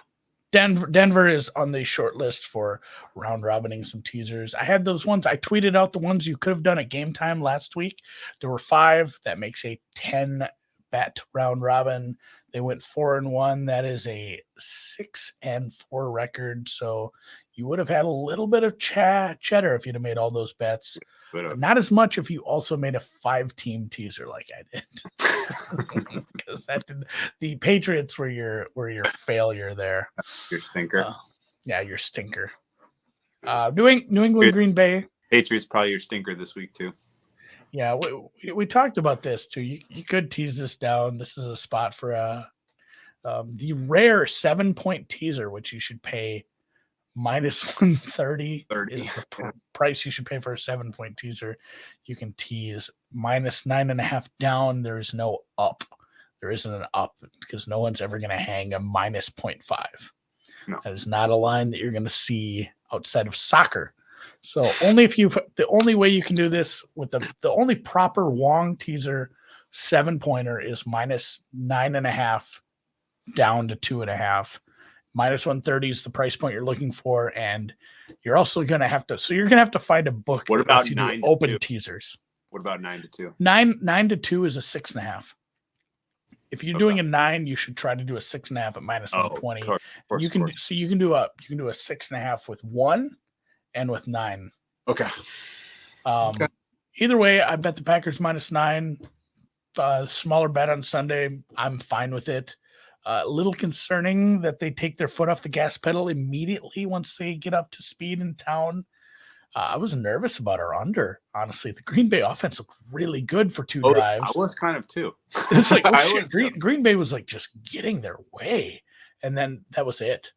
Denver is on the short list for round robining some teasers. I had those ones. I tweeted out the ones you could have done at game time last week. There were 5. That makes a 10 bet round robin. They went 4-1. That is a 6-4 record. So you would have had a little bit of cheddar if you'd have made all those bets. Not as much if you also made a 5-team teaser like I did. Because the Patriots were your failure there. Your stinker. Yeah, your stinker. New England, Green Bay. Patriots probably your stinker this week too. Yeah, we talked about this too. You could tease this down. This is a spot for the rare 7-point teaser, which you should pay minus 130 is the price you should pay for a 7-point teaser. You can tease minus 9.5 down. There is no up. There isn't an up because no one's ever going to hang a minus 0.5. No. That is not a line that you're going to see outside of soccer. So the only way you can do this with the only proper Wong teaser 7-pointer is minus 9.5 down to 2.5. Minus 130 is the price point you're looking for, and you're also going to have to. So you're going to have to find a book. What about 9 open teasers? What about 9-2? 9-2 is a 6.5. If you're doing a 9, you should try to do a 6.5 at minus 120. You can do a 6.5 with 1 and with 9. Okay. Either way, I bet the Packers minus 9. Smaller bet on Sunday. I'm fine with it. A little concerning that they take their foot off the gas pedal immediately once they get up to speed in town. I was nervous about our under, honestly. The Green Bay offense looked really good for 2 drives. I was kind of too. It's like, Green Bay was like just getting their way. And then that was it.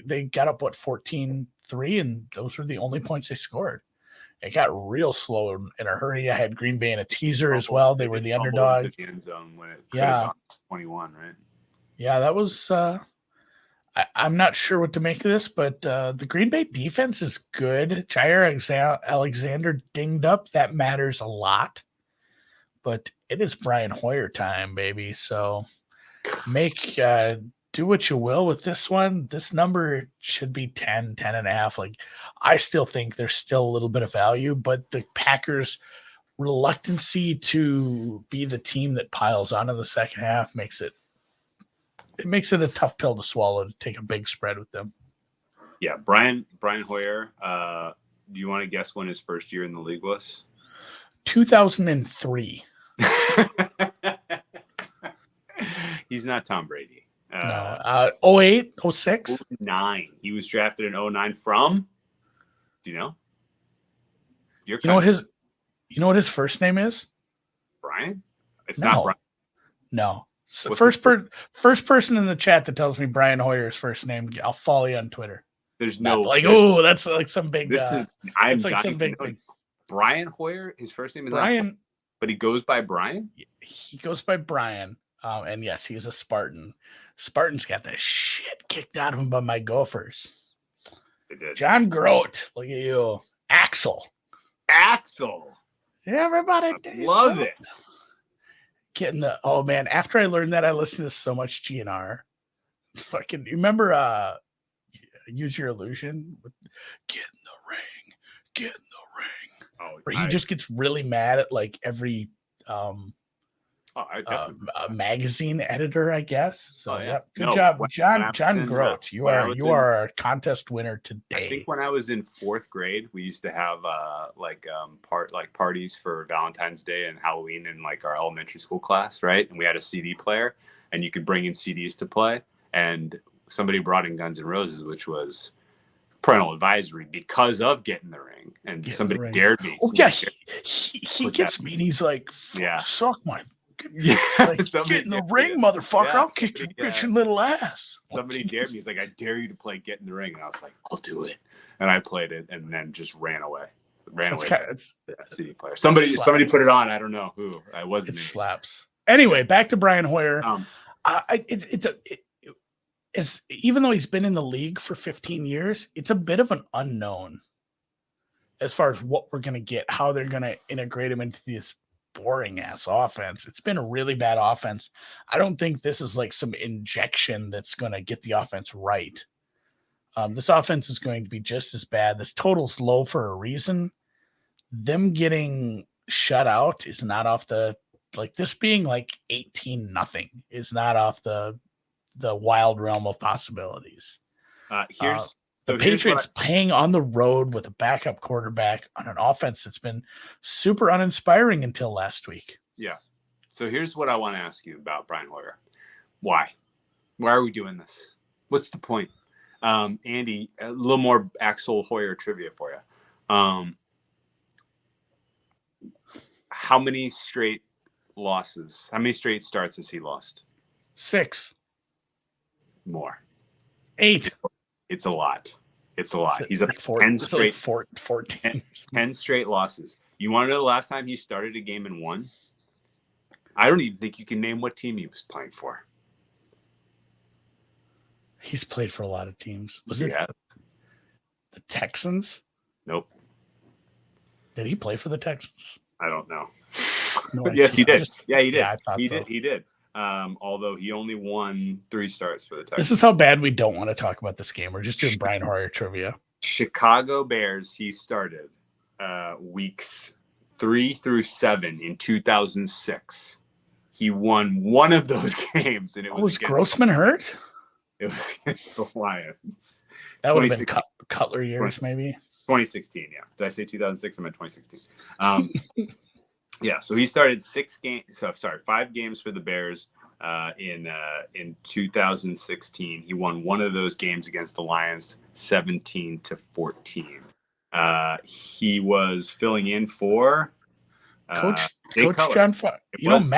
They got up, 14-3, and those were the only points they scored. It got real slow in a hurry. I had Green Bay in a teaser as well. They were the underdog. The end zone when it could have gone 21, right? Yeah, that was I'm not sure what to make of this, but the Green Bay defense is good. Jair Alexander dinged up. That matters a lot. But it is Brian Hoyer time, baby. So do what you will with this one. This number should be 10.5. Like, I still think there's still a little bit of value, but the Packers' reluctancy to be the team that piles on in the second half makes it a tough pill to swallow to take a big spread with them. Yeah, Brian Hoyer. Do you want to guess when his first year in the league was? 2003. He's not Tom Brady. No. 08, 06? 09. He was drafted in 09 from. Do you know? You know what his first name is? Brian? It's not Brian. No. So first person in the chat that tells me Brian Hoyer's first name, I'll follow you on Twitter. There's no that's like some big. I'm like some big thing. Brian Hoyer. His first name is Brian, but he goes by Brian. He goes by Brian, and yes, he's a Spartan. Spartans got the shit kicked out of him by my Gophers. They did. John Grote, look at you, Axel. Everybody love it. Getting after I learned that, I listened to so much GNR. Fucking, you remember Use Your Illusion with get in the ring. Oh, where he just gets really mad at like every magazine editor, I guess. So good job, John Grote. You are a contest winner today. I think when I was in 4th grade, we used to have parties for Valentine's Day and Halloween in like our elementary school class, right? And we had a CD player, and you could bring in CDs to play. And somebody brought in Guns N' Roses, which was parental advisory because of Get in the Ring. And somebody dared me. Oh yeah, he gets me, and he's like, suck my. Yeah, like, get in the ring, motherfucker. I'll kick your bitchin' little ass. Somebody dared me. He's like, I dare you to play Get in the Ring. And I was like, I'll do it. And I played it and then just ran away. From that CD player. Somebody put it on. I don't know who. I wasn't. It slaps. Anyway, back to Brian Hoyer. Even though he's been in the league for 15 years, it's a bit of an unknown as far as what we're going to get, how they're going to integrate him into this boring ass offense. It's been a really bad offense. I don't think this is like some injection that's going to get the offense right. This offense is going to be just as bad. This total's low for a reason. Them getting shut out is not off the, like this being like 18-0 is not off the wild realm of possibilities. The Patriots playing on the road with a backup quarterback on an offense that's been super uninspiring until last week. Yeah. So here's what I want to ask you about Brian Hoyer. Why? Why are we doing this? What's the point? Andy, a little more Axel Hoyer trivia for you. How many straight losses? How many straight starts has he lost? 6. More. 8. It's a lot. It's a lot. He's up 10 straight, 14. 10 straight losses. You want to know the last time he started a game and won? I don't even think you can name what team he was playing for. He's played for a lot of teams. Was it the Texans? Nope. Did he play for the Texans? I don't know. No, yes, he did. He did. Yeah, I thought he so. did. He did. Although he only won 3 starts for the Texans. This is how bad we don't want to talk about this game. We're just doing Brian Hoyer trivia. Chicago Bears, he started weeks 3 through 7 in 2006. He won one of those games, and it was Grossman hurt? It was against the Lions. That would have been Cutler years, maybe. 2016, yeah. Did I say 2006? I meant 2016. Yeah, so he started 5 games for the Bears in 2016. He won one of those games against the Lions, 17-14. He was filling in for Coach Cutler. John.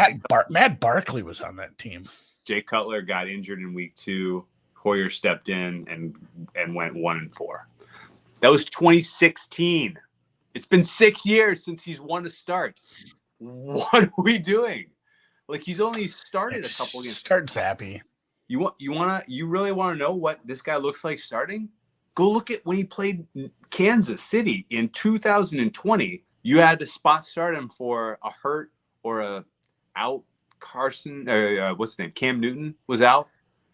Matt Barkley was on that team. Jay Cutler got injured in week 2. Hoyer stepped in and went 1-4. That was 2016. It's been 6 years since he's won a start. What are we doing? Like, he's only started a couple games. Start Zappy. You really want to know what this guy looks like starting? Go look at when he played Kansas City in 2020. You had to spot start him for a hurt or a out. Carson, what's his name? Cam Newton was out,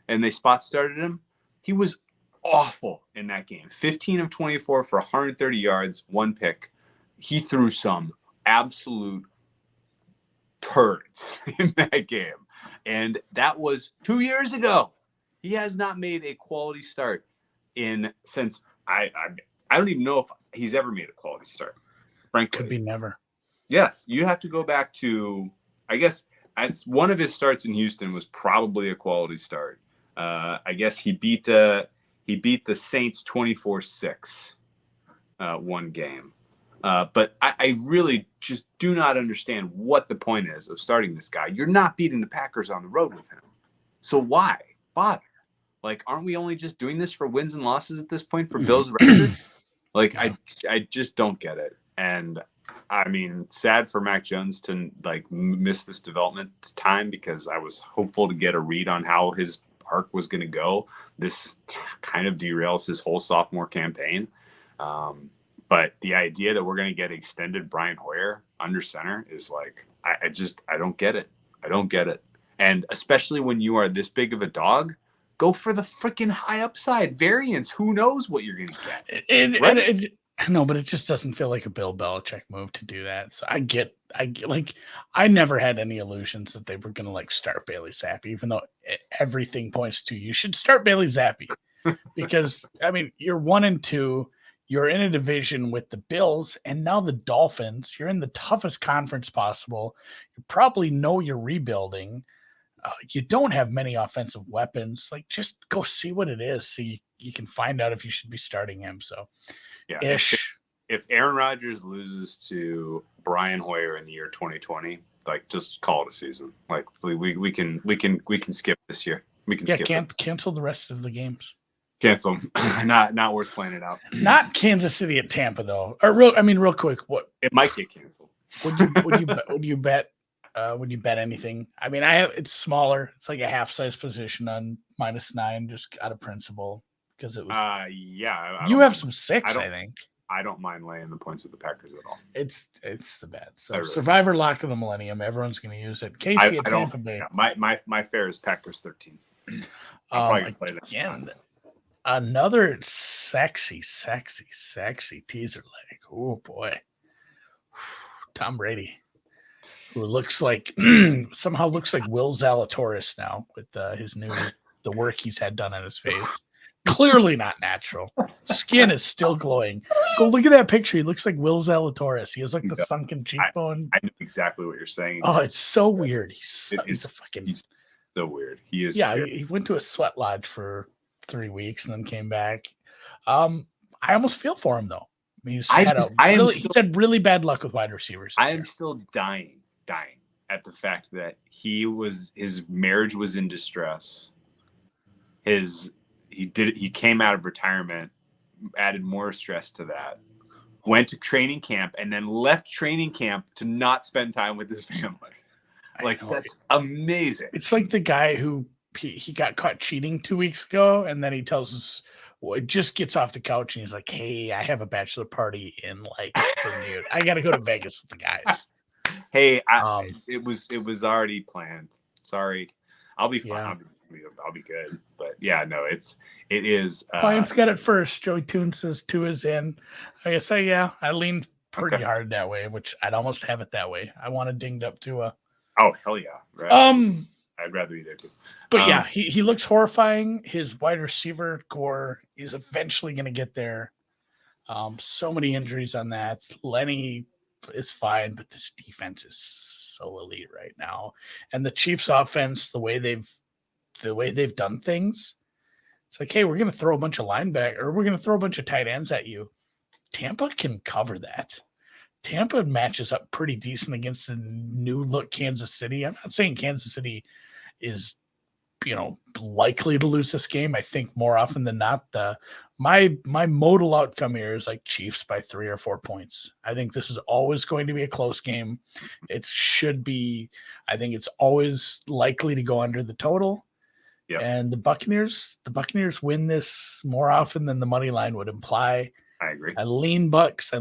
and they spot started him. He was awful in that game. 15 of 24 for 130 yards, 1 pick. He threw some absolute turds in that game. And that was 2 years ago. He has not made a quality start since I don't even know if he's ever made a quality start. Frankly. Could be never. Yes. You have to go back to, I guess, one of his starts in Houston was probably a quality start. I guess he beat the Saints 24-6 one game. But I really just do not understand what the point is of starting this guy. You're not beating the Packers on the road with him. So why bother? Like, aren't we only just doing this for wins and losses at this point for Bill's record? Like, I just don't get it. And I mean, sad for Mac Jones to miss this development time, because I was hopeful to get a read on how his arc was going to go. This kind of derails his whole sophomore campaign. But the idea that we're going to get extended Brian Hoyer under center is like, I don't get it. I don't get it. And especially when you are this big of a dog, go for the freaking high upside variance. Who knows what you're going to get? No, but it just doesn't feel like a Bill Belichick move to do that. So I never had any illusions that they were going to start Bailey Zappi, even though everything points to you should start Bailey Zappi, because I mean, you're 1-2, you're in a division with the Bills and now the Dolphins. You're in the toughest conference possible. You probably know you're rebuilding. You don't have many offensive weapons. Just go see what it is, so you can find out if you should be starting him. So. Yeah. If Aaron Rodgers loses to Brian Hoyer in the year 2020, just call it a season. We can skip this year. We can skip. Cancel the rest of the games. Cancel them. Not worth playing it out. Not Kansas City at Tampa though. Real quick, what it might get canceled. Would you bet when you bet anything. I mean, it's smaller. It's like a half size position on -9, just out of principle because it was. You have some 6, I think. I don't mind laying the points with the Packers at all. It's the bet. So really Survivor Lock of the Millennium. Everyone's going to use it. Casey at Tampa Bay. Yeah, my fare is Packers 13. I'll probably play that again. Another sexy teaser leg. Oh boy, Tom Brady, who looks like somehow looks like Will Zalatoris now with the work he's had done on his face. Clearly not natural. Skin is still glowing. Go look at that picture. He looks like Will Zalatoris. He has like the sunken cheekbone. I know exactly what you're saying. Oh, it's so weird. He's so weird. He is. Yeah, he went to a sweat lodge for 3 weeks and then came back. I almost feel for him though. I mean, he's had really bad luck with wide receivers. I am still dying at the fact that his marriage was in distress. He came out of retirement, added more stress to that, went to training camp, and then left training camp to not spend time with his family. That's amazing. It's like the guy who he got caught cheating 2 weeks ago, and then he tells us, just gets off the couch and he's like, "Hey, I have a bachelor party in Bermuda. I got to go to Vegas with the guys." Hey, it was already planned. Sorry, I'll be fine. Yeah. I'll be good. But yeah, no, it is. Clients got it first. Joey Toon says 2 is in. I guess I leaned pretty hard that way, which I'd almost have it that way. I want a dinged up Tua. Oh hell yeah! Right. I'd rather be there too. But yeah, he looks horrifying. His wide receiver core is eventually going to get there. So many injuries on that. Lenny is fine, but this defense is so elite right now. And the Chiefs' offense, the way they've done things, it's like, hey, we're going to throw a bunch of linebackers, or we're going to throw a bunch of tight ends at you. Tampa can cover that. Tampa matches up pretty decent against the new look Kansas City. I'm not saying Kansas City is, likely to lose this game. I think more often than not, my modal outcome here is like Chiefs by 3 or 4 points. I think this is always going to be a close game. I think it's always likely to go under the total. Yep. And the Buccaneers win this more often than the money line would imply. I agree. I lean Bucks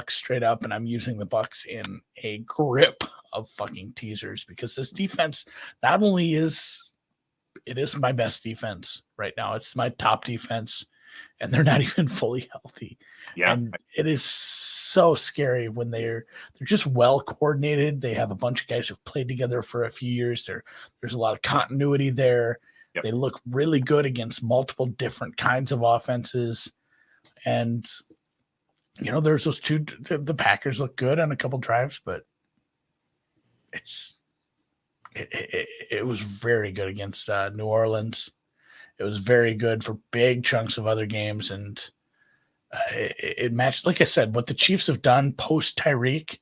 straight up, and I'm using the Bucks in a grip of fucking teasers because this defense not only is my best defense right now, it's my top defense, and they're not even fully healthy. Yeah. And it is so scary when they're just well coordinated. They have a bunch of guys who've played together for a few years. There's a lot of continuity there. Yep. They look really good against multiple different kinds of offenses. And there's those two. The Packers look good on a couple drives, but it was very good against New Orleans. It was very good for big chunks of other games, and it matched. Like I said, what the Chiefs have done post Tyreek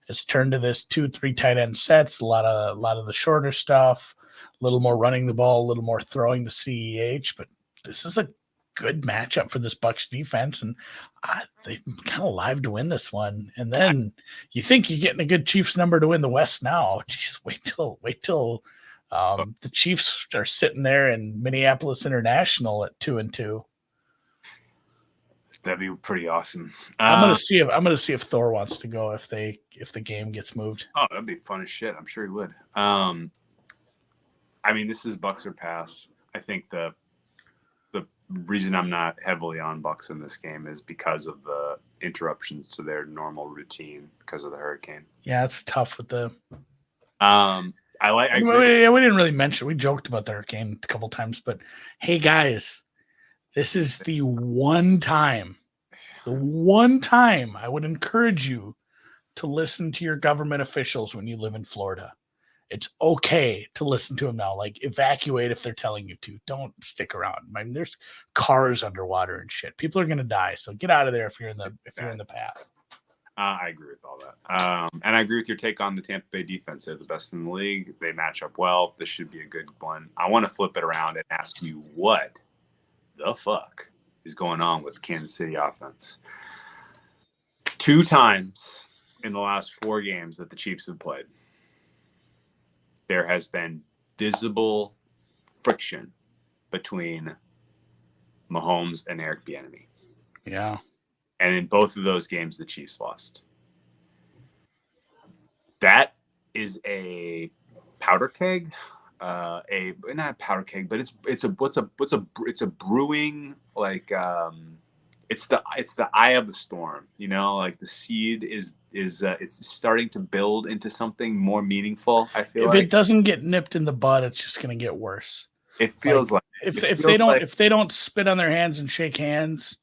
has turned to this 2-3 tight end sets. A lot of the shorter stuff, a little more running the ball, a little more throwing to CEH. But this is a good matchup for this Bucs defense, and they're kind of live to win this one. And then you think you're getting a good Chiefs number to win the West now. Jeez, wait till the Chiefs are sitting there in Minneapolis International at 2-2. That'd be pretty awesome. I'm gonna see if Thor wants to go if the game gets moved. Oh, that'd be fun as shit. I'm sure he would. This is Bucs or pass. I think the reason I'm not heavily on Bucs in this game is because of the interruptions to their normal routine because of the hurricane. Yeah, it's tough with the. We didn't really mention. We joked about the hurricane a couple times, but hey, guys, this is the one time I would encourage you to listen to your government officials when you live in Florida. It's okay to listen to them now. Like, evacuate if they're telling you to. Don't stick around. There's cars underwater and shit. People are gonna die. So get out of there if you're in the path. I agree with all that. And I agree with your take on the Tampa Bay defense. They're the best in the league. They match up well. This should be a good one. I want to flip it around and ask you what the fuck is going on with the Kansas City offense. 2 times in the last 4 games that the Chiefs have played, there has been visible friction between Mahomes and Eric Bieniemy. Yeah. And in both of those games, the Chiefs lost. That is a powder keg, not powder keg, but it's a brewing, like it's the eye of the storm, like the seed is starting to build into something more meaningful. I feel if it doesn't get nipped in the bud, it's just going to get worse. It feels like if they don't spit on their hands and shake hands.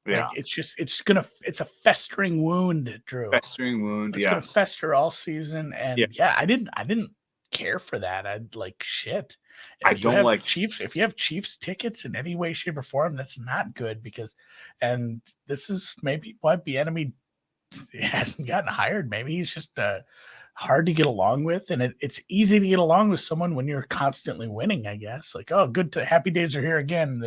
Yeah, it's a festering wound, Drew. Festering wound. It's gonna fester all season, and I didn't care for that. I'd like shit. If you have Chiefs tickets in any way, shape, or form, that's not good and this is maybe why Bieniemy hasn't gotten hired. Maybe he's just hard to get along with, and it's easy to get along with someone when you're constantly winning. I guess like happy days are here again.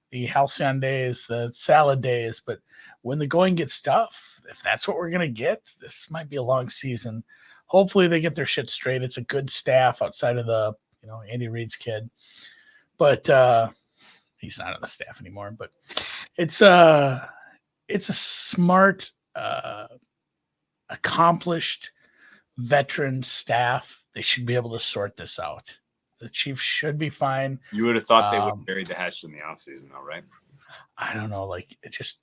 The halcyon days, the salad days, but when the going gets tough, if that's what we're going to get, this might be a long season. Hopefully they get their shit straight. It's a good staff outside of the, Andy Reid's kid, but he's not on the staff anymore, but it's a smart, accomplished veteran staff. They should be able to sort this out. The Chiefs should be fine. You would have thought they would have buried the hatch in the offseason, though, right? I don't know. Like, it's just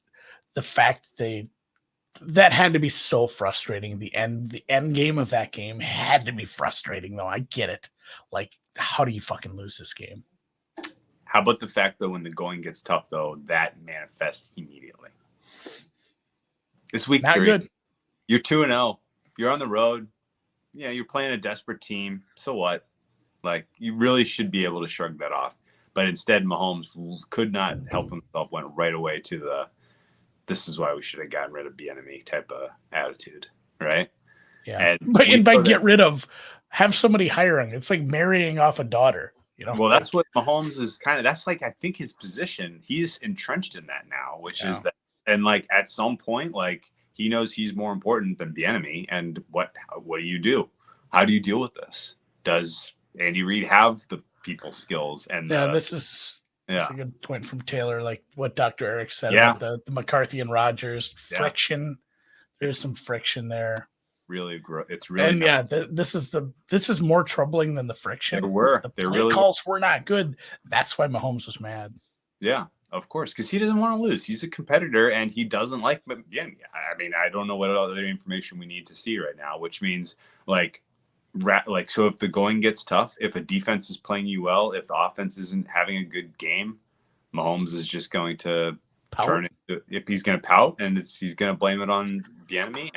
the fact that had to be so frustrating. The end game of that game had to be frustrating, though. I get it. Like, how do you fucking lose this game? How about the fact, though, when the going gets tough, though, that manifests immediately? This week, not good. You're 2-0. You're on the road. Yeah, you're playing a desperate team. So what? Like, you really should be able to shrug that off. But instead, Mahomes could not help himself, went right away to this is why we should have gotten rid of Bieniemy type of attitude, right? Yeah. And by get rid of, have somebody hiring. It's like marrying off a daughter, Well, that's what Mahomes is that's like, I think his position, he's entrenched in that now, which is that, and like at some point, like he knows he's more important than Bieniemy. And what do you do? How do you deal with this? Does Andy Reid have the people skills? And this is a good point from Taylor, like what Dr. Eric said about the McCarthy and Rodgers friction. There's some friction there. Really, it's really. And this is more troubling than the friction. The play calls were not good. That's why Mahomes was mad. Yeah, of course, because he doesn't want to lose. He's a competitor, and he doesn't like. Yeah, I mean, I don't know what other information we need to see right now, which means so if the going gets tough, if a defense is playing you well, if the offense isn't having a good game, Mahomes is just going to turn it. If he's going to pout, and he's going to blame it on Bieniemy.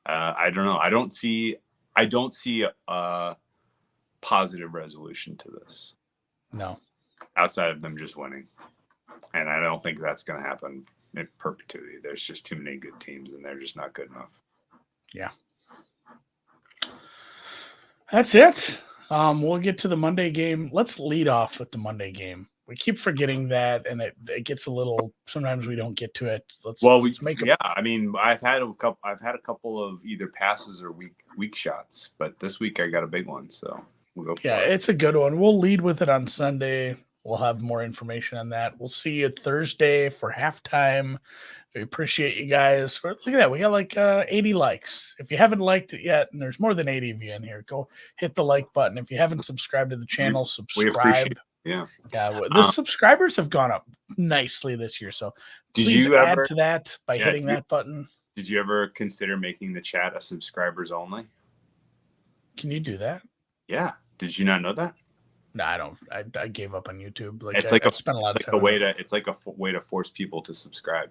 I don't know. I don't see a positive resolution to this. No. Outside of them just winning. And I don't think that's going to happen in perpetuity. There's just too many good teams, and they're just not good enough. Yeah. That's it. We'll get to the Monday game. Let's lead off with the Monday game. We keep forgetting that, and it gets a little. Sometimes we don't get to it. Let's make it. Yeah, I mean, I've had a couple of either passes or weak shots, but this week I got a big one, so we'll go for it. Yeah, it's a good one. We'll lead with it on Sunday. We'll have more information on that. We'll see you Thursday for halftime. We appreciate you guys. Look at that. We got like 80 likes. If you haven't liked it yet, and there's more than 80 of you in here, go hit the like button. If you haven't subscribed to the channel, subscribe. We appreciate it. Yeah. The subscribers have gone up nicely this year. So please add to that by hitting that button. Did you ever consider making the chat a subscribers only? Can you do that? Yeah. Did you not know that? No, I don't. I gave up on YouTube. I've spent a lot of time. It's like a way to force people to subscribe.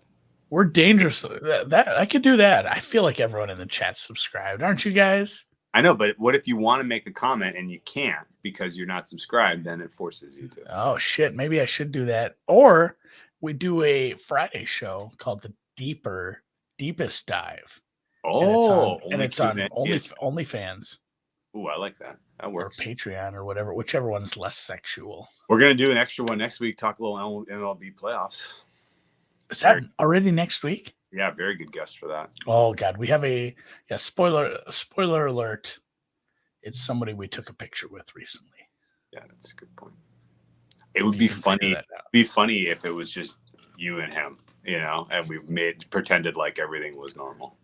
We're dangerous. That I could do that. I feel like everyone in the chat subscribed, aren't you guys? I know, but what if you want to make a comment and you can't because you're not subscribed? Then it forces you to. Oh shit! Maybe I should do that. Or we do a Friday show called the Deepest Dive. Oh, and it's on OnlyFans. Ooh, I like that. That works. Or Patreon or whatever, whichever one is less sexual. We're going to do an extra one next week, talk a little MLB playoffs. Is that already next week? Yeah, very good guest for that. Oh, God. We have spoiler alert. It's somebody we took a picture with recently. Yeah, that's a good point. It would be funny. If it was just you and him, and we pretended like everything was normal.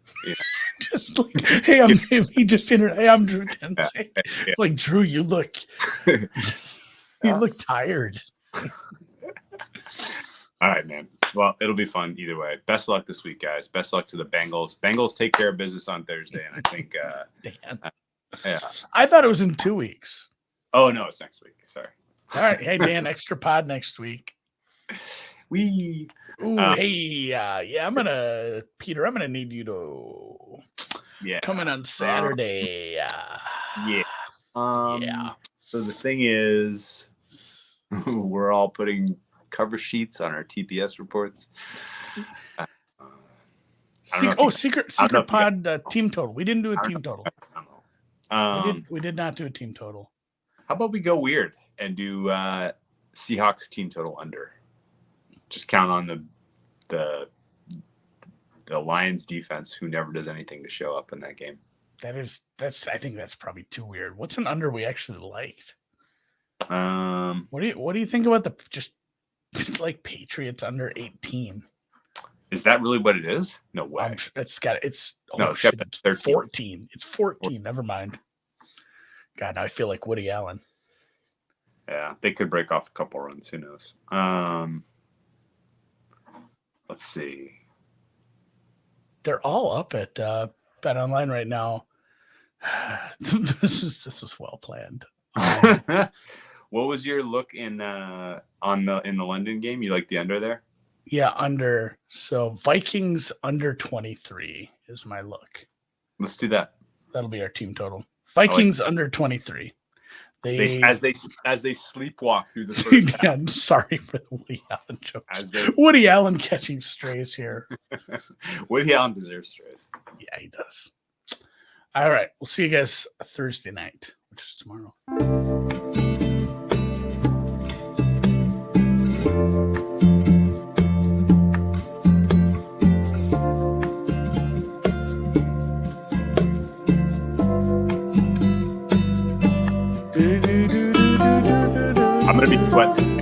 Just like, hey, I'm Drew Tensei. Yeah. Like, Drew, you look tired. All right, man. Well, it'll be fun either way. Best of luck this week, guys. Best of luck to the Bengals. Bengals take care of business on Thursday, and I think Dan. Yeah. I thought it was in 2 weeks. Oh no, it's next week. Sorry. All right. Hey, Dan, extra pod next week. Hey, I'm gonna need you to come in on Saturday. So the thing is, we're all putting cover sheets on our TPS reports. Secret pod team total. We didn't do a team total. We did not do a team total. How about we go weird and do Seahawks team total under? Just count on the Lions defense, who never does anything to show up in that game. I think that's probably too weird. What's an under we actually liked? What do you think about the just like Patriots under 18? Is that really what it is? No way. It's 14. It's 14. Never mind. God, now I feel like Woody Allen. Yeah, they could break off a couple runs. Who knows? Let's see. They're all up at Bet Online right now. This is well planned. What was your look in the London game? You like the under there? Yeah, under. So Vikings under 23 is my look. Let's do that. That'll be our team total. Vikings under 23. As they sleepwalk through the first half. I'm sorry for the Woody Allen joke. Woody Allen catching strays here. Woody Allen deserves strays. Yeah, he does. All right. We'll see you guys Thursday night, which is tomorrow. I'm going to be sweating.